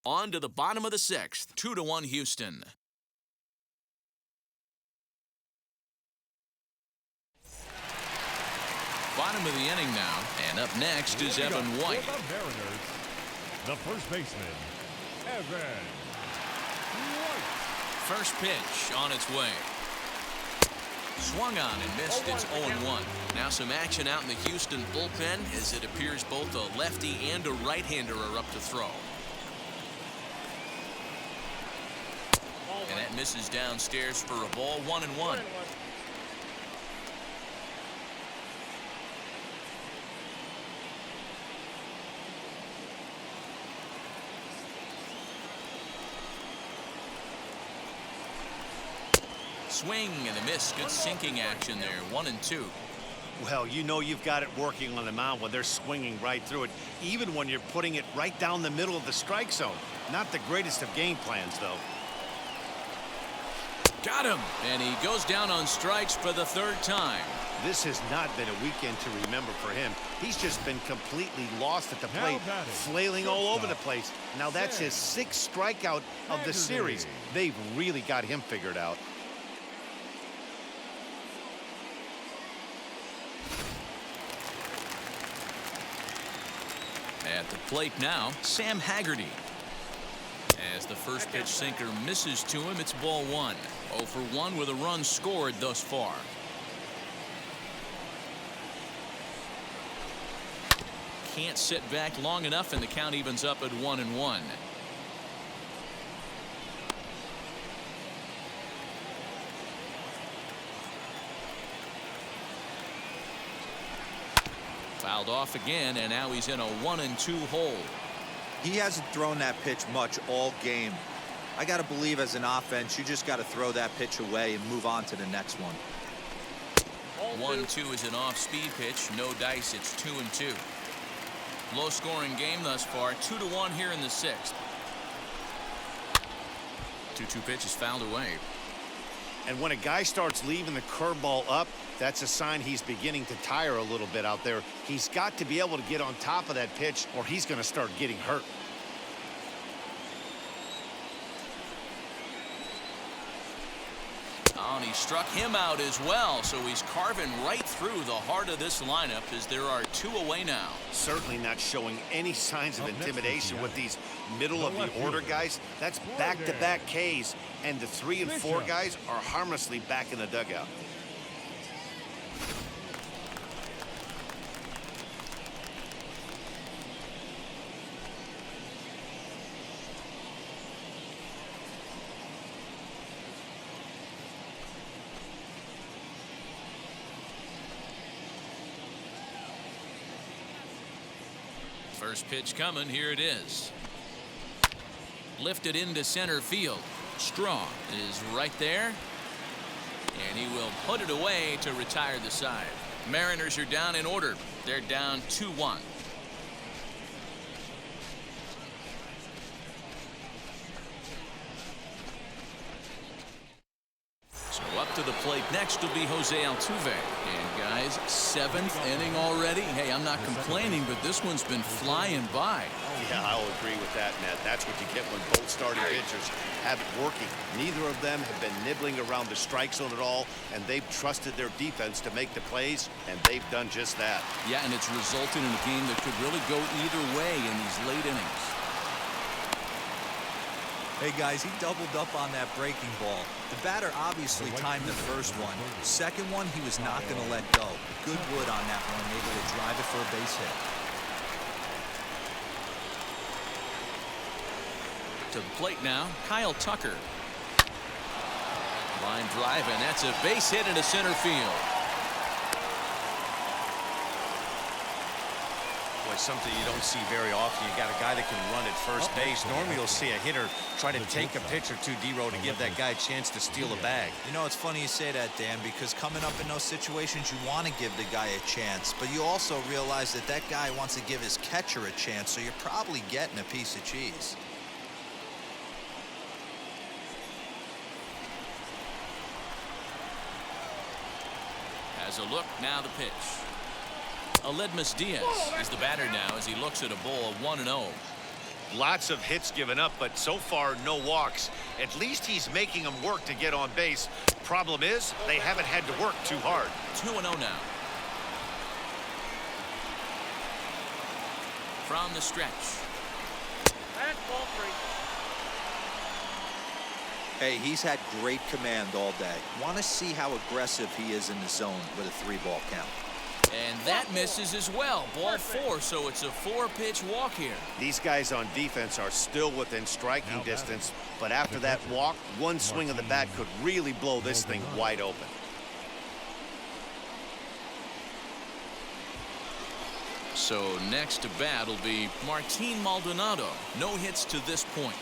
On to the bottom of the 6th, 2-1 Houston. Bottom of the inning now, and up next is Evan White. For the Mariners, the first baseman, Evan White. First pitch on its way. Swung on and missed. It's 0-1. Now some action out in the Houston bullpen as it appears both a lefty and a right-hander are up to throw. misses downstairs for a ball. 1-1. Swing and a miss. Good sinking action there. 1-2. Well, you know you've got it working on the mound when they're swinging right through it, even when you're putting it right down the middle of the strike zone. Not the greatest of game plans, though. Got him. And he goes down on strikes for the third time. This has not been a weekend to remember for him. He's just been completely lost at the plate, flailing all over the place. Now that's his 6th strikeout of the series. They've really got him figured out. At the plate now, Sam Haggerty. As the first pitch sinker misses to him, it's ball 1. 0 for 1 with a run scored thus far. Can't sit back long enough, and the count evens up at 1-1. Fouled off again, and now he's in a 1-2 hole. He hasn't thrown that pitch much all game. I got to believe as an offense, you just got to throw that pitch away and move on to the next one. 1-2 is an off-speed pitch. No dice. It's 2-2. Low-scoring game thus far. 2-1 here in the 6th. 2-2 pitch is fouled away. And when a guy starts leaving the curveball up, that's a sign he's beginning to tire a little bit out there. He's got to be able to get on top of that pitch, or he's going to start getting hurt. Oh, and he struck him out as well, so he's carving right through the heart of this lineup as there are 2 away now. Certainly not showing any signs of intimidation with these middle of the order guys. That's back-to-back Ks, and the 3 and 4 guys are harmlessly back in the dugout. First pitch coming. Here it is. Lifted into center field. Strong is right there. And he will put it away to retire the side. Mariners are down in order. They're down 2-1. So up to the plate next will be Jose Altuve. And guys, 7th inning already. Hey, I'm not complaining, but this one's been flying by. Yeah, I'll agree with that, Matt. That's what you get when both starting pitchers have it working. Neither of them have been nibbling around the strike zone at all, and they've trusted their defense to make the plays, and they've done just that. Yeah, and it's resulted in a game that could really go either way in these late innings. Hey, guys, he doubled up on that breaking ball. The batter obviously timed the first one. Second one, he was not going to let go. Good wood on that one, able to drive it for a base hit. To the plate now, Kyle Tucker. Line drive, and that's a base hit into center field. Boy, something you don't see very often. You got a guy that can run at first base. Normally you'll see a hitter try to take a pitch or two, D-Row, to give that guy a chance to steal a bag. You know, it's funny you say that, Dan, because coming up in those situations, you want to give the guy a chance, but you also realize that that guy wants to give his catcher a chance, so you're probably getting a piece of cheese. As a look, now the pitch. Aledmus Diaz is the batter now as he looks at a ball of 1-0. Lots of hits given up, but so far no walks. At least he's making them work to get on base. Problem is, they haven't had to work too hard. 2-0 now. From the stretch. And ball 3. Hey, he's had great command all day. Want to see how aggressive he is in the zone with a 3-ball count. And that misses as well. Ball 4, so it's a 4-pitch walk here. These guys on defense are still within striking distance, but after that walk, one swing of the bat could really blow this thing wide open. So next to bat will be Martin Maldonado. No hits to this point.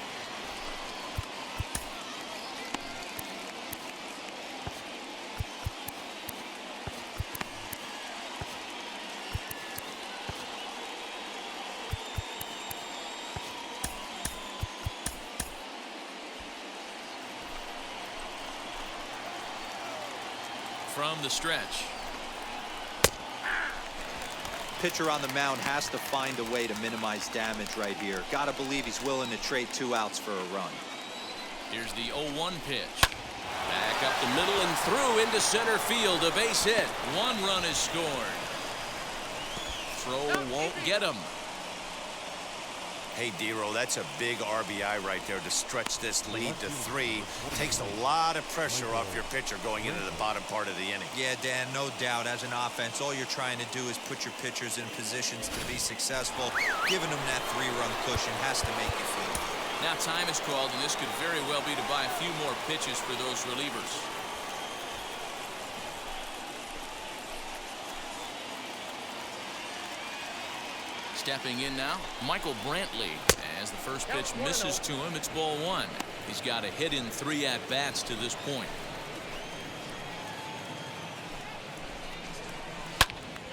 From the stretch. Pitcher on the mound has to find a way to minimize damage right here. Gotta believe he's willing to trade 2 outs for a run. Here's the 0-1 pitch. Back up the middle and through into center field. A base hit. 1 run is scored. Throw won't get him. Hey, Dero, that's a big RBI right there to stretch this lead to 3. Takes a lot of pressure off your pitcher going into the bottom part of the inning. Yeah, Dan, no doubt. As an offense, all you're trying to do is put your pitchers in positions to be successful. Giving them that 3-run cushion has to make you feel good. Now time is called, and this could very well be to buy a few more pitches for those relievers. Stepping in now, Michael Brantley. As the first pitch misses to him, it's ball 1. He's got a hit in 3 at-bats to this point.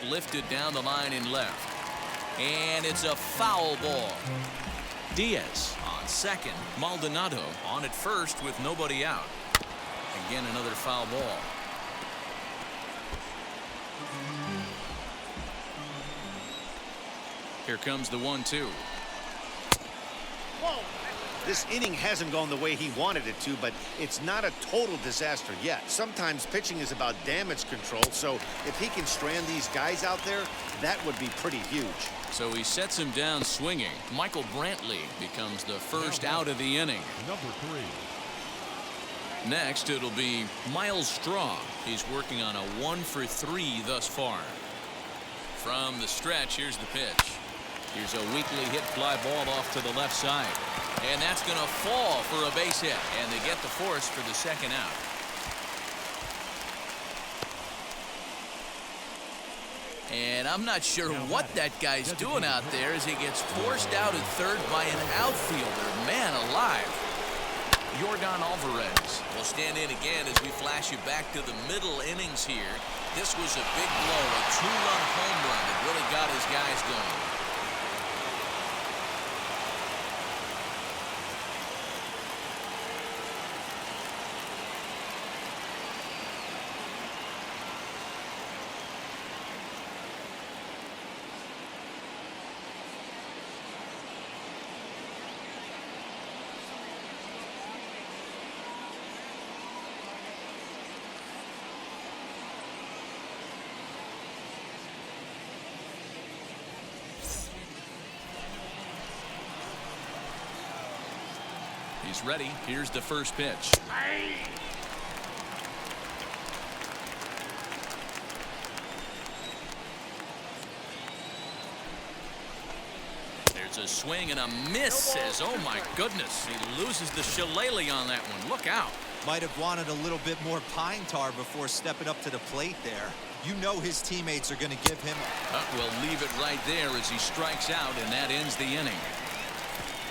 Lifted down the line in left. And it's a foul ball. Diaz on second. Maldonado on at first with nobody out. Again, another foul ball. Here comes the 1-2. This inning hasn't gone the way he wanted it to, but it's not a total disaster yet. Sometimes pitching is about damage control, so if he can strand these guys out there, that would be pretty huge. So he sets him down swinging. Michael Brantley becomes the first out of the inning. Number 3. Next, it'll be Miles Straw. He's working on a 1-for-3 thus far. From the stretch, here's the pitch. Here's a weakly hit fly ball off to the left side. And that's going to fall for a base hit. And they get the force for the second out. And I'm not sure what that guy's doing out there as he gets forced out at third by an outfielder. Man alive. Yordan Alvarez will stand in again as we flash you back to the middle innings here. This was a big blow, a 2-run home run that really got his guys going. He's ready. Here's the first pitch. There's a swing and a miss. Says, oh my goodness, he loses the shillelagh on that one. Look out. Might have wanted a little bit more pine tar before stepping up to the plate there. You know his teammates are going to give him. We'll leave it right there as he strikes out, and that ends the inning.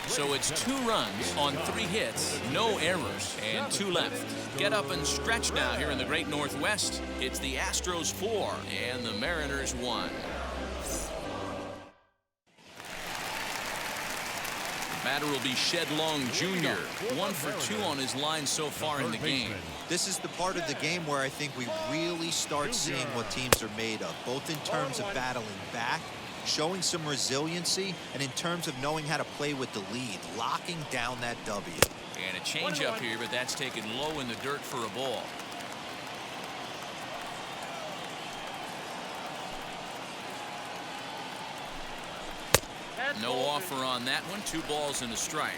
So it's 2 runs on 3 hits, no errors, and 2 left. Get up and stretch now here in the great Northwest. It's the Astros 4 and the Mariners 1. The batter will be Shed Long Jr. 1 for 2 on his line so far in the game. This is the part of the game where I think we really start seeing what teams are made of, both in terms of battling back, showing some resiliency, and in terms of knowing how to play with the lead, locking down that W. And a changeup here, but that's taken low in the dirt for a ball. No offer on that one. 2 balls and a strike.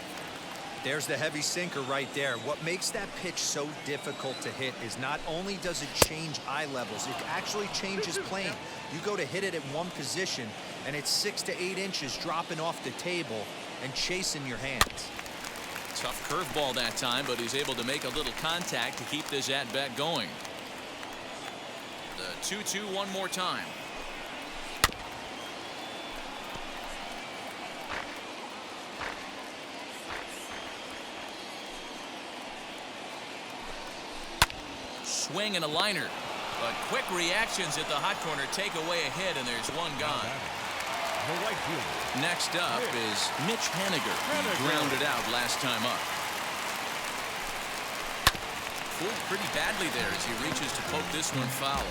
There's the heavy sinker right there. What makes that pitch so difficult to hit is not only does it change eye levels, it actually changes plane. You go to hit it at one position, and it's 6 to 8 inches dropping off the table and chasing your hands. Tough curveball that time, but he's able to make a little contact to keep this at-bat going. The 2-2 one more time. Swing and a liner, but quick reactions at the hot corner take away a hit, and there's one gone. The right fielder. Next up is Mitch Haniger. He grounded out last time up. Fooled pretty badly there as he reaches to poke this one foul.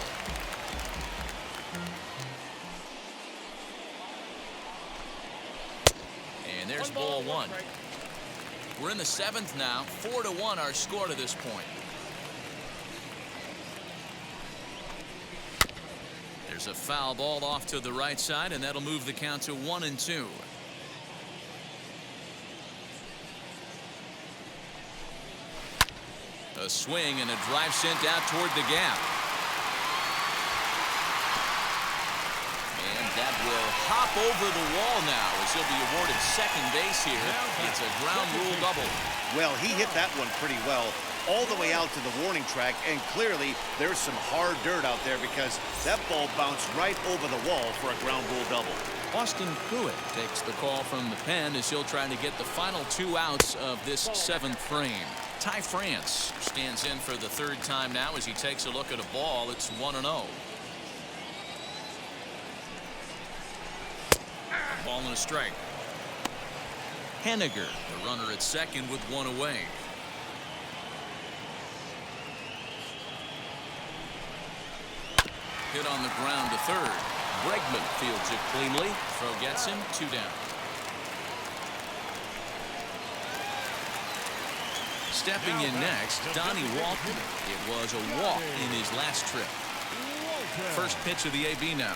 And there's ball one. We're in the 7th now. 4-1 our score to this point. There's a foul ball off to the right side, and that'll move the count to 1-2. A swing and a drive sent out toward the gap. And that will hop over the wall now as he'll be awarded second base here. It's a ground rule double. Well, he hit that one pretty well, all the way out to the warning track, and clearly there's some hard dirt out there because that ball bounced right over the wall for a ground rule double. Austin Pruitt takes the call from the pen as he'll try to get the final 2 outs of this 7th frame. Ty France stands in for the 3rd time now as he takes a look at a ball. It's 1-0. Ball and a strike. Haniger, the runner at second with 1 away. Hit on the ground to third. Bregman fields it cleanly. Throw gets him, 2 down. Stepping in next, Donnie Walton. It was a walk in his last trip. First pitch of the AB now.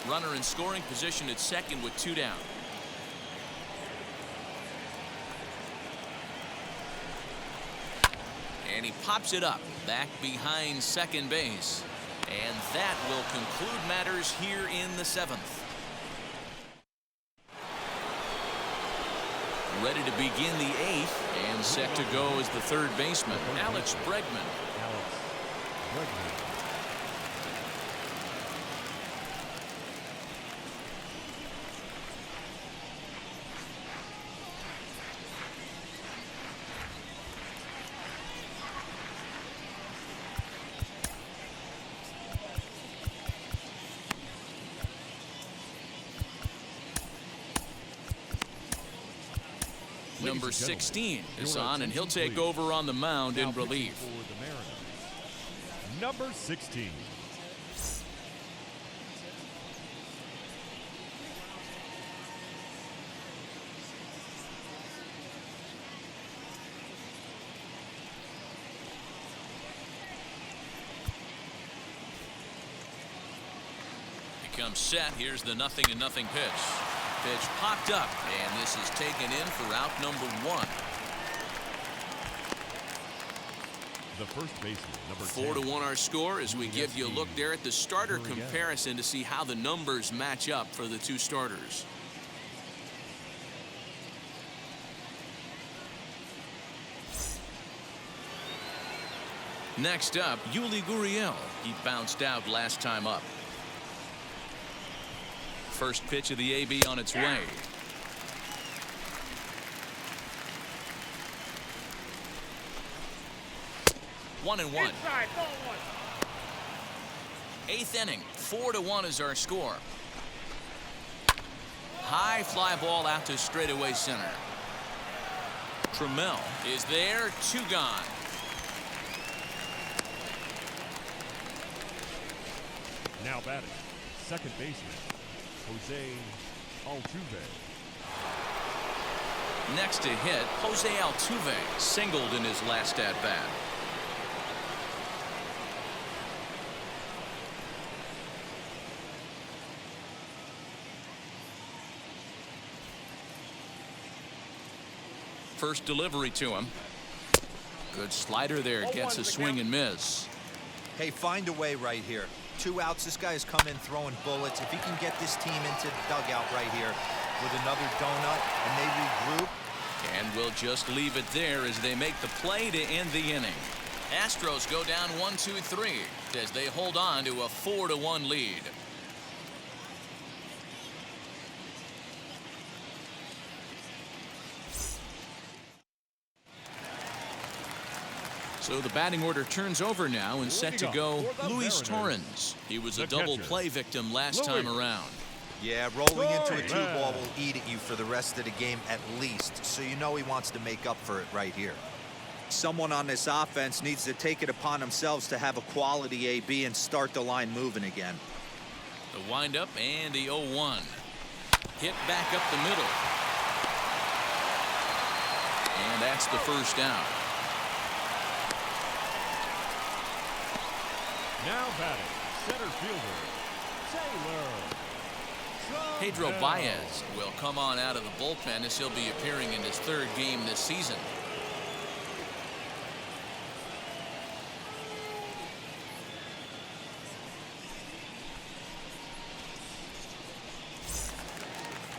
Runner in scoring position at second with 2 down. And he pops it up back behind second base. And that will conclude matters here in the 7th. Ready to begin the 8th and set to go as the 3rd baseman, Alex Bregman. Number 16 is on, and he'll take over on the mound in relief. Number 16. He comes set. Here's the 0-0 pitch. Pitch popped up, and this is taken in for out number 1. The first baseman, number 4-1 our score as we give you a look there at the starter comparison to see how the numbers match up for the 2 starters. Next up, Yuli Gurriel. He bounced out last time up. First pitch of the AB on its way. One and one. Inside, ball 1. 8th inning. 4-1 is our score. High fly ball out to straightaway center. Trammell is there. 2 gone. Now batting, second baseman, Jose Altuve. Next to hit, Jose Altuve singled in his last at-bat. First delivery to him. Good slider there. Gets a swing and miss. Hey, find a way right here. 2 outs. This guy has come in throwing bullets. If he can get this team into the dugout right here with another donut and they regroup. And we'll just leave it there as they make the play to end the inning. Astros go down 1-2-3 as they hold on to a 4-1 lead. So the batting order turns over now and set to go Luis Torrens. He was a double play victim last time around. Yeah, rolling into a 2-ball will eat at you for the rest of the game at least, so you know he wants to make up for it right here. Someone on this offense needs to take it upon themselves to have a quality AB and start the line moving again. The windup and the 0-1. Hit back up the middle. And that's the first down. Now batting, center fielder, Taylor. Pedro Baez will come on out of the bullpen as he'll be appearing in his 3rd game this season.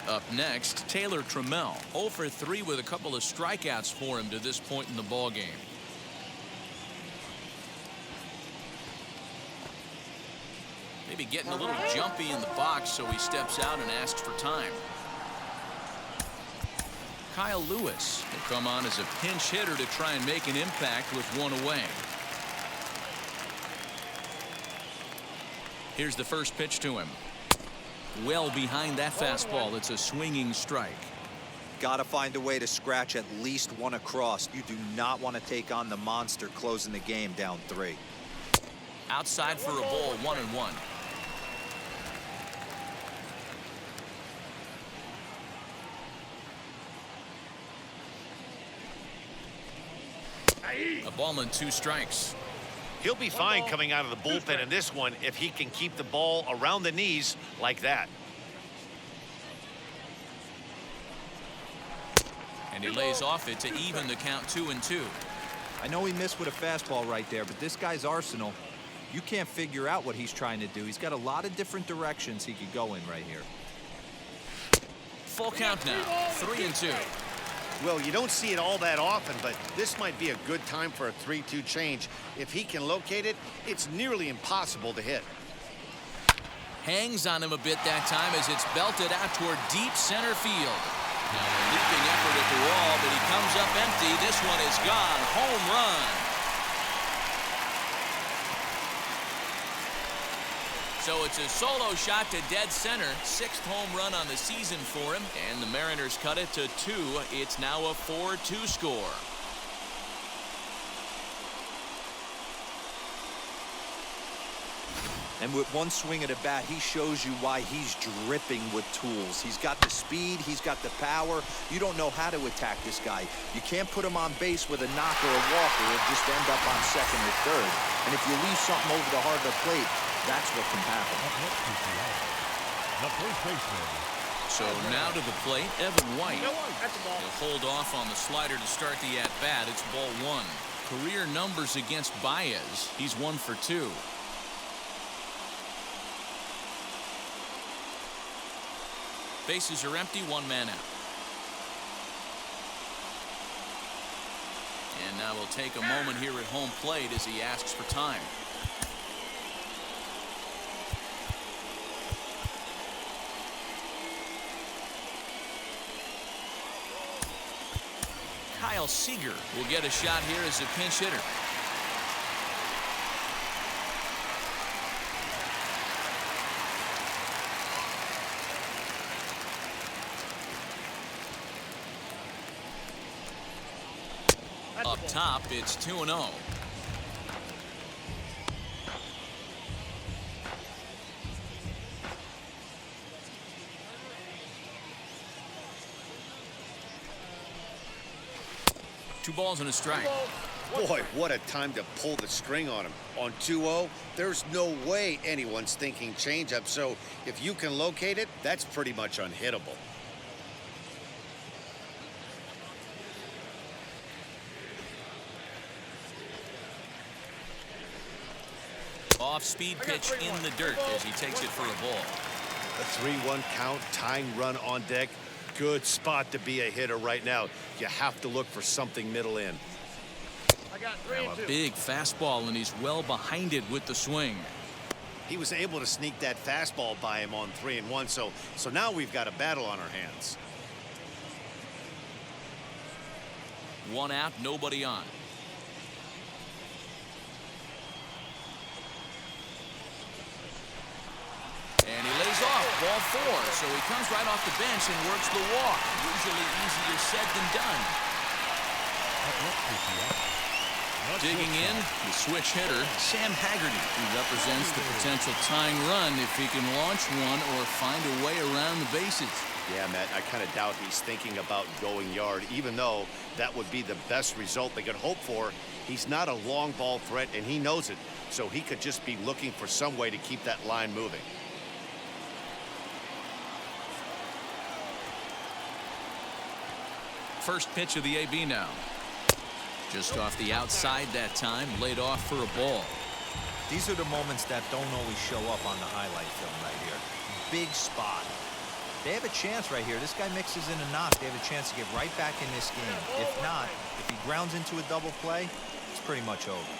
Up next, Taylor Trammell, 0 for 3 with a couple of strikeouts for him to this point in the ballgame. Maybe getting a little jumpy in the box, so he steps out and asks for time. Kyle Lewis will come on as a pinch hitter to try and make an impact with 1 away. Here's the first pitch to him. Well behind that fastball. It's a swinging strike. Got to find a way to scratch at least 1 across. You do not want to take on the monster closing the game down 3. Outside for a ball, 1-1. A ball and 2 strikes. He'll be fine coming out of the bullpen in this one if he can keep the ball around the knees like that. And he lays off it to even the count 2-2. I know he missed with a fastball right there, but this guy's arsenal, you can't figure out what he's trying to do. He's got a lot of different directions he could go in right here. Full count now, 3-2. Well, you don't see it all that often, but this might be a good time for a 3-2 change. If he can locate it, it's nearly impossible to hit. Hangs on him a bit that time as it's belted out toward deep center field. Now a leaping effort at the wall, but he comes up empty. This one is gone. Home run. So it's a solo shot to dead center. 6th home run on the season for him. And the Mariners cut it to 2. It's now a 4-2 score. And with 1 swing of the bat, he shows you why he's dripping with tools. He's got the speed, he's got the power. You don't know how to attack this guy. You can't put him on base with a knock or a walk, or he'll just end up on 2nd or 3rd. And if you leave something over the heart of the plate, that's what can happen. The first baseman. So now to the plate, Evan White. That's a ball. He'll hold off on the slider to start the at-bat. It's ball 1. Career numbers against Baez. He's 1 for 2. Bases are empty, 1 man out. And now we'll take a moment here at home plate as he asks for time. Kyle Seager will get a shot here as a pinch hitter. Up top, it's 2-0. Two balls and a strike. Boy, what a time to pull the string on him. On 2-0, there's no way anyone's thinking changeup. So if you can locate it, that's pretty much unhittable. off-speed pitch in the dirt as he takes it for a ball. A 3-1 count, tying run on deck. Good spot to be a hitter right now. You have to look for something middle in. I got 3 Now and a 2. big fastball, and he's well behind it with the swing. He was able to sneak that fastball by him on 3-1, so now we've got a battle on our hands. 1 out, nobody on. And he lays off, ball 4, so he comes right off the bench and works the walk. Usually easier said than done. Digging in, the switch hitter, Sam Haggerty, who represents the potential tying run if he can launch one or find a way around the bases. Yeah, Matt, I kind of doubt he's thinking about going yard, even though that would be the best result they could hope for. He's not a long ball threat, and he knows it, so he could just be looking for some way to keep that line moving. First pitch of the AB now. Just off the outside that time, laid off for a ball. These are the moments that don't always show up on the highlight film right here. Big spot. They have a chance right here. This guy mixes in a knock. They have a chance to get right back in this game. If not, if he grounds into a double play, it's pretty much over.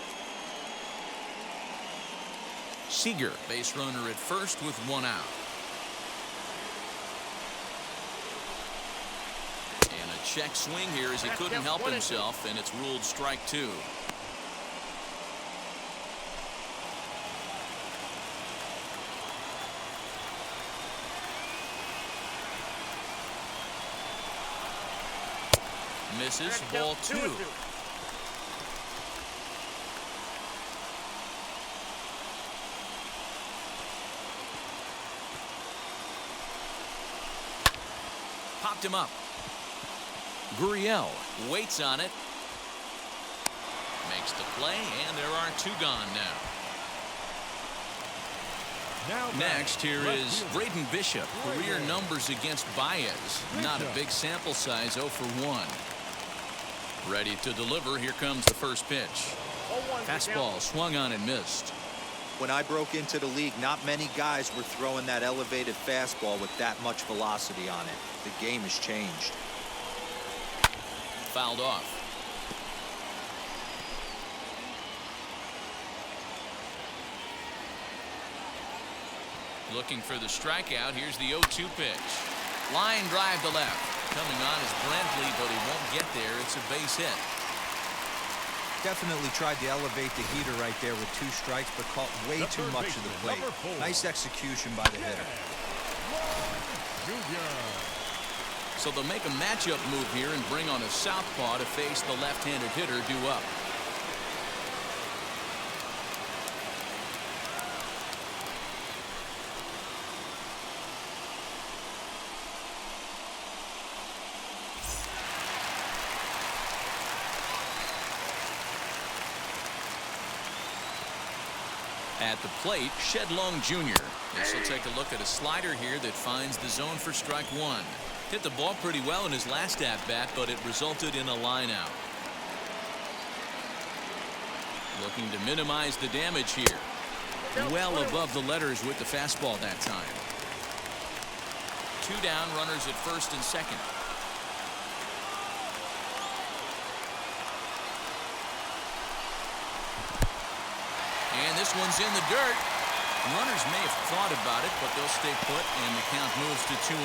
Seager, base runner at first with 1 out. And a check swing here as he couldn't help himself, and it's ruled strike 2. Misses, ball 2. Popped him up. Gurriel waits on it. Makes the play, and there are 2 gone now. Next, here is Braden Bishop. Career numbers against Baez. Not a big sample size, 0 for 1. Ready to deliver. Here comes the first pitch. Fastball swung on and missed. When I broke into the league, not many guys were throwing that elevated fastball with that much velocity on it. The game has changed. Fouled off. Looking for the strikeout. Here's the 0-2 pitch. Line drive to left. Coming on is Brentley, but he won't get there. It's a base hit. Definitely tried to elevate the heater right there with 2 strikes, but caught way too much of the plate. Nice execution by the hitter. So they'll make a matchup move here and bring on a southpaw to face the left-handed hitter due up. At the plate, Shedlong Jr. This will take a look at a slider here that finds the zone for strike 1. Hit the ball pretty well in his last at-bat, but it resulted in a line out. Looking to minimize the damage here. Well above the letters with the fastball that time. 2 down, runners at first and second. And this one's in the dirt. Runners may have thought about it, but they'll stay put, and the count moves to 2-1.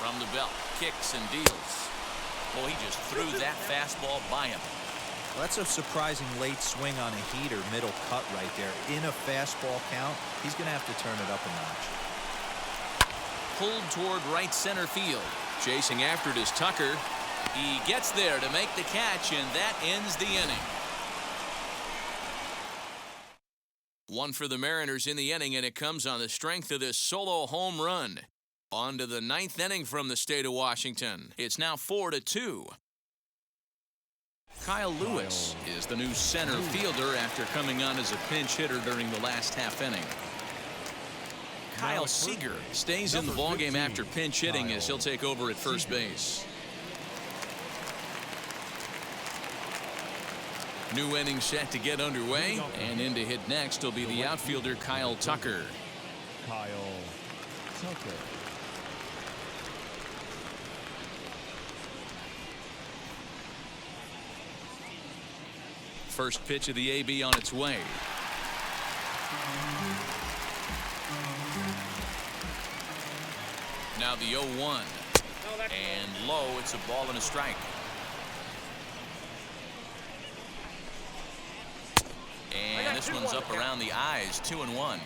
From the belt, kicks and deals. Boy, he just threw that fastball by him. Well, that's a surprising late swing on a heater, middle cut right there. In a fastball count, he's going to have to turn it up a notch. Pulled toward right center field. Chasing after it is Tucker. He gets there to make the catch, and that ends the inning. 1 for the Mariners in the inning, and it comes on the strength of this solo home run. On to the 9th inning from the state of Washington. It's now 4-2. Kyle Lewis is the new center fielder after coming on as a pinch hitter during the last half inning. Kyle Seager stays in the ballgame after pinch hitting as he'll take over at first base. New inning set to get underway, and in to hit next will be the outfielder Kyle Tucker. Kyle Tucker. First pitch of the AB on its way. Now the 0-1. And low, it's a ball and a strike. And this one's up around the eyes, 2-1.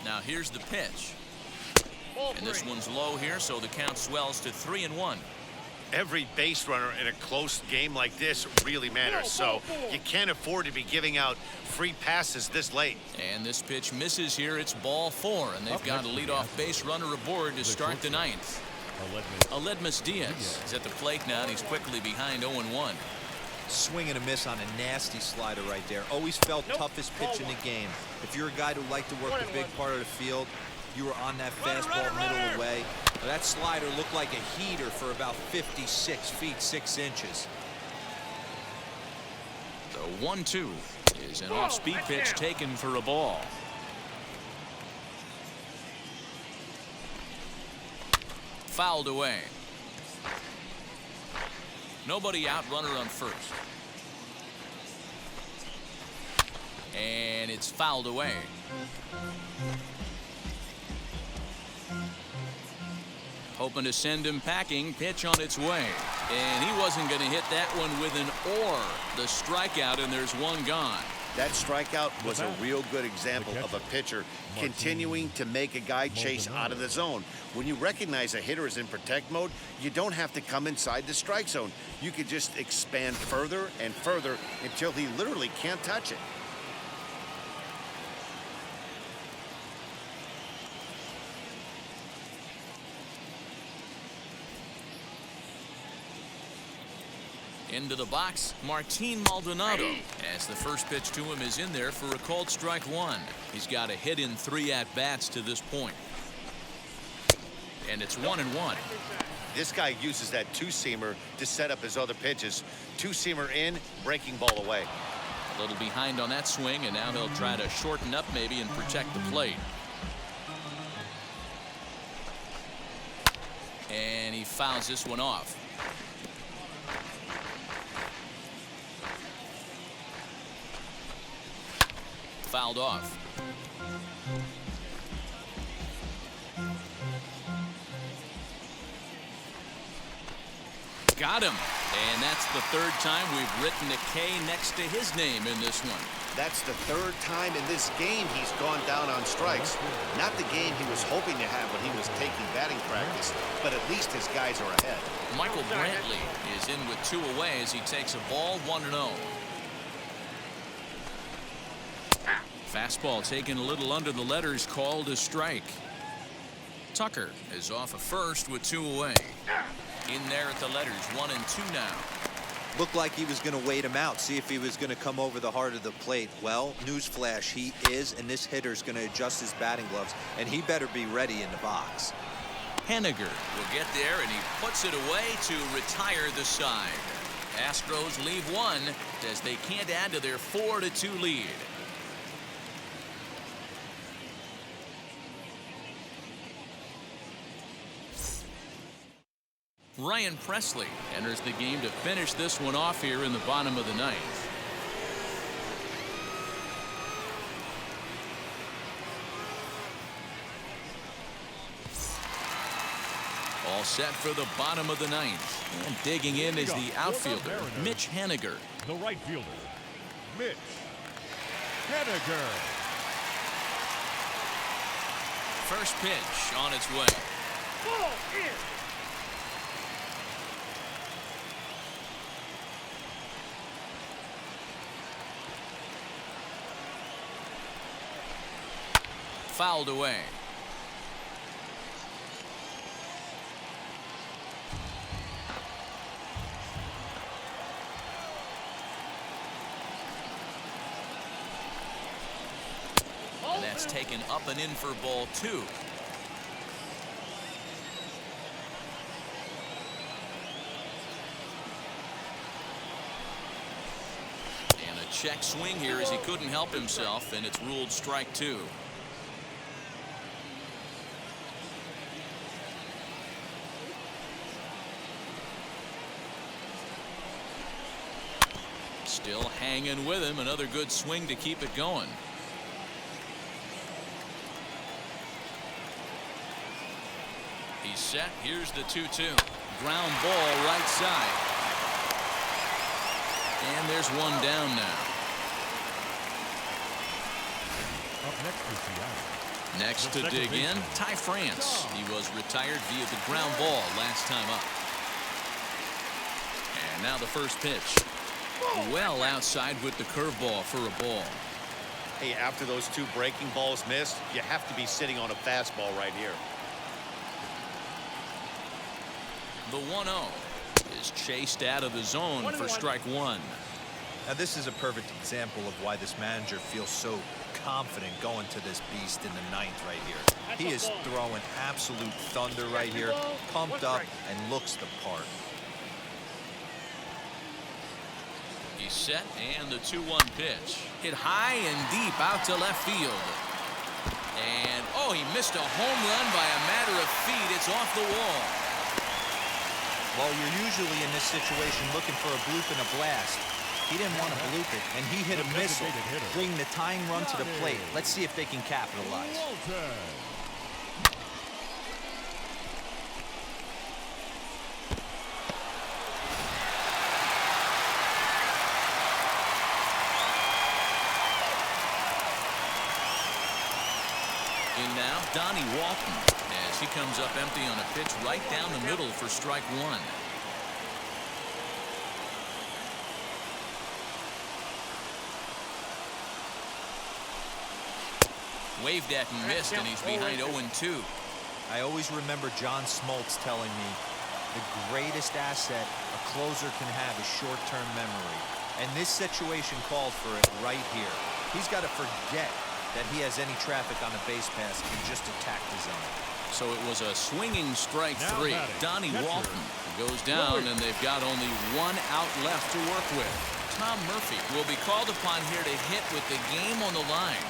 Now here's the pitch. And this one's low here, so the count swells to 3-1. Every base runner in a close game like this really matters, so you can't afford to be giving out free passes this late. And this pitch misses here. It's ball 4, and they've got a leadoff base runner aboard to start the ninth. Aledmus Diaz is at the plate now, and he's quickly behind 0-1. Swing and a miss on a nasty slider right there. Always felt toughest pitch in the game. If you're a guy who liked to work the big part of the field, you were on that fastball middle away. That slider looked like a heater for about 56 feet 6 inches. The 1-2 is an off-speed pitch taken for a ball. Fouled away. Nobody out, runner on first. And it's fouled away. Hoping to send him packing. Pitch on its way. And he wasn't going to hit that one with an or. The strikeout, and there's one gone. That strikeout was a real good example of a pitcher continuing to make a guy chase out of the zone. When you recognize a hitter is in protect mode, you don't have to come inside the strike zone. You could just expand further and further until he literally can't touch it. Into the box, Martin Maldonado, as the first pitch to him is in there for a called strike 1. He's got a hit in 3 at-bats to this point. And it's 1-1. This guy uses that two-seamer to set up his other pitches. Two-seamer in, breaking ball away. A little behind on that swing, and now he'll try to shorten up maybe and protect the plate. And he fouls this one off. Fouled off. Got him. And that's the 3rd time we've written a K next to his name in this one. That's the 3rd time in this game he's gone down on strikes. Not the game he was hoping to have when he was taking batting practice, but at least his guys are ahead. Michael Brantley is in with 2 away as he takes a ball 1-0. Fastball taken a little under the letters, called a strike. Tucker is off of first with 2 away. In there at the letters, 1 and 2 now. Looked like he was going to wait him out, see if he was going to come over the heart of the plate. Well, newsflash, he is, and this hitter's going to adjust his batting gloves, and he better be ready in the box. Henniger will get there, and he puts it away to retire the side. Astros leave 1 as they can't add to their 4-2 lead. Ryan Presley enters the game to finish this one off here in the bottom of the 9th. All set for the bottom of the 9th. And digging in is the outfielder, Mitch Henniger. The right fielder, Mitch Henniger. First pitch on its way. Ball in. Fouled away. And that's taken up and in for ball 2. check swing here as he couldn't help himself, and it's ruled strike 2. Still hanging with him. Another good swing to keep it going. He's set. Here's the 2-2. Ground ball right side. And there's one down now. Up next to Seattle. Next to dig in, Ty France. He was retired via the ground ball last time up. And now the first pitch. Well outside with the curveball for a ball. Hey, after those 2 breaking balls missed, you have to be sitting on a fastball right here. The 1-0 is chased out of the zone for strike 1. Now this is a perfect example of why this manager feels so confident going to this beast in the 9th right here. He is throwing absolute thunder right here, pumped up and looks the part. He's set, and the 2-1 pitch. Hit high and deep out to left field. And, oh, he missed a home run by a matter of feet. It's off the wall. Well, you're usually in this situation looking for a bloop and a blast. He didn't want to bloop it, and he hit a missile, bringing the tying run to the plate. Let's see if they can capitalize. In now, Donnie Walton, as he comes up empty on a pitch right down the middle for strike 1. Waved at and missed, and he's behind 0-2. I always remember John Smoltz telling me the greatest asset a closer can have is short-term memory. And this situation called for it right here. He's got to forget that he has any traffic on a base pass and just attack the zone. So it was a swinging strike 3. Donnie Walton goes down, and they've got only 1 out left to work with. Tom Murphy will be called upon here to hit with the game on the line.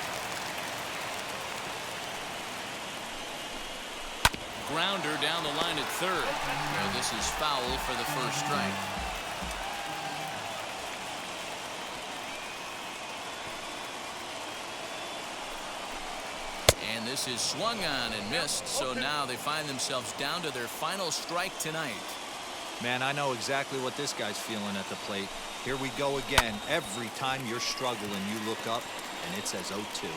Grounder down the line at third. Now this is foul for the first strike. And this is swung on and missed, so now they find themselves down to their final strike tonight. Man, I know exactly what this guy's feeling at the plate. Here we go again. Every time you're struggling, you look up, and it says 0-2.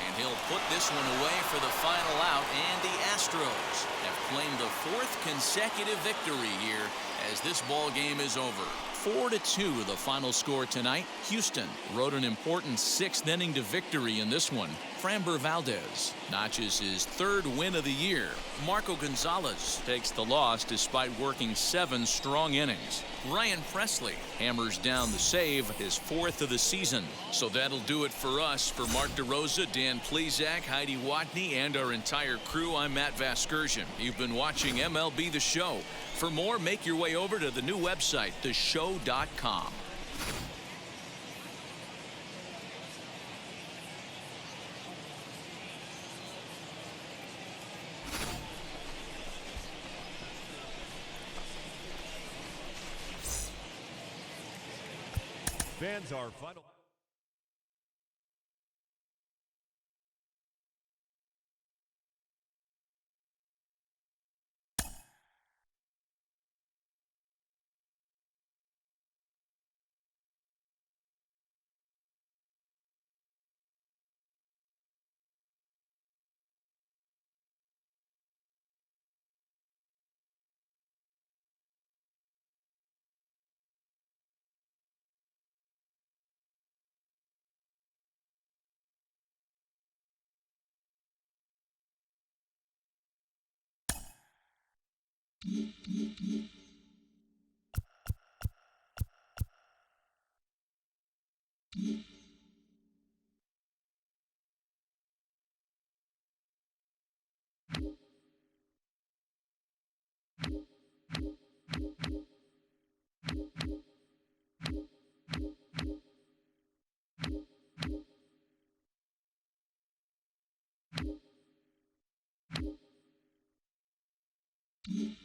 And he'll put this one away for the final out, and the Astros have claimed the 4th consecutive victory here as this ball game is over. 4-2 the final score tonight. Houston rode an important 6th inning to victory in this one. Framber Valdez notches his 3rd win of the year. Marco Gonzalez takes the loss despite working 7 strong innings. Ryan Presley hammers down the save, his 4th of the season. So that'll do it for us. For Mark DeRosa, Dan Plesac, Heidi Watney, and our entire crew, I'm Matt Vasgersian. You've been watching MLB The Show. For more, make your way over to the new website, theshow.com. Fans are final. 1.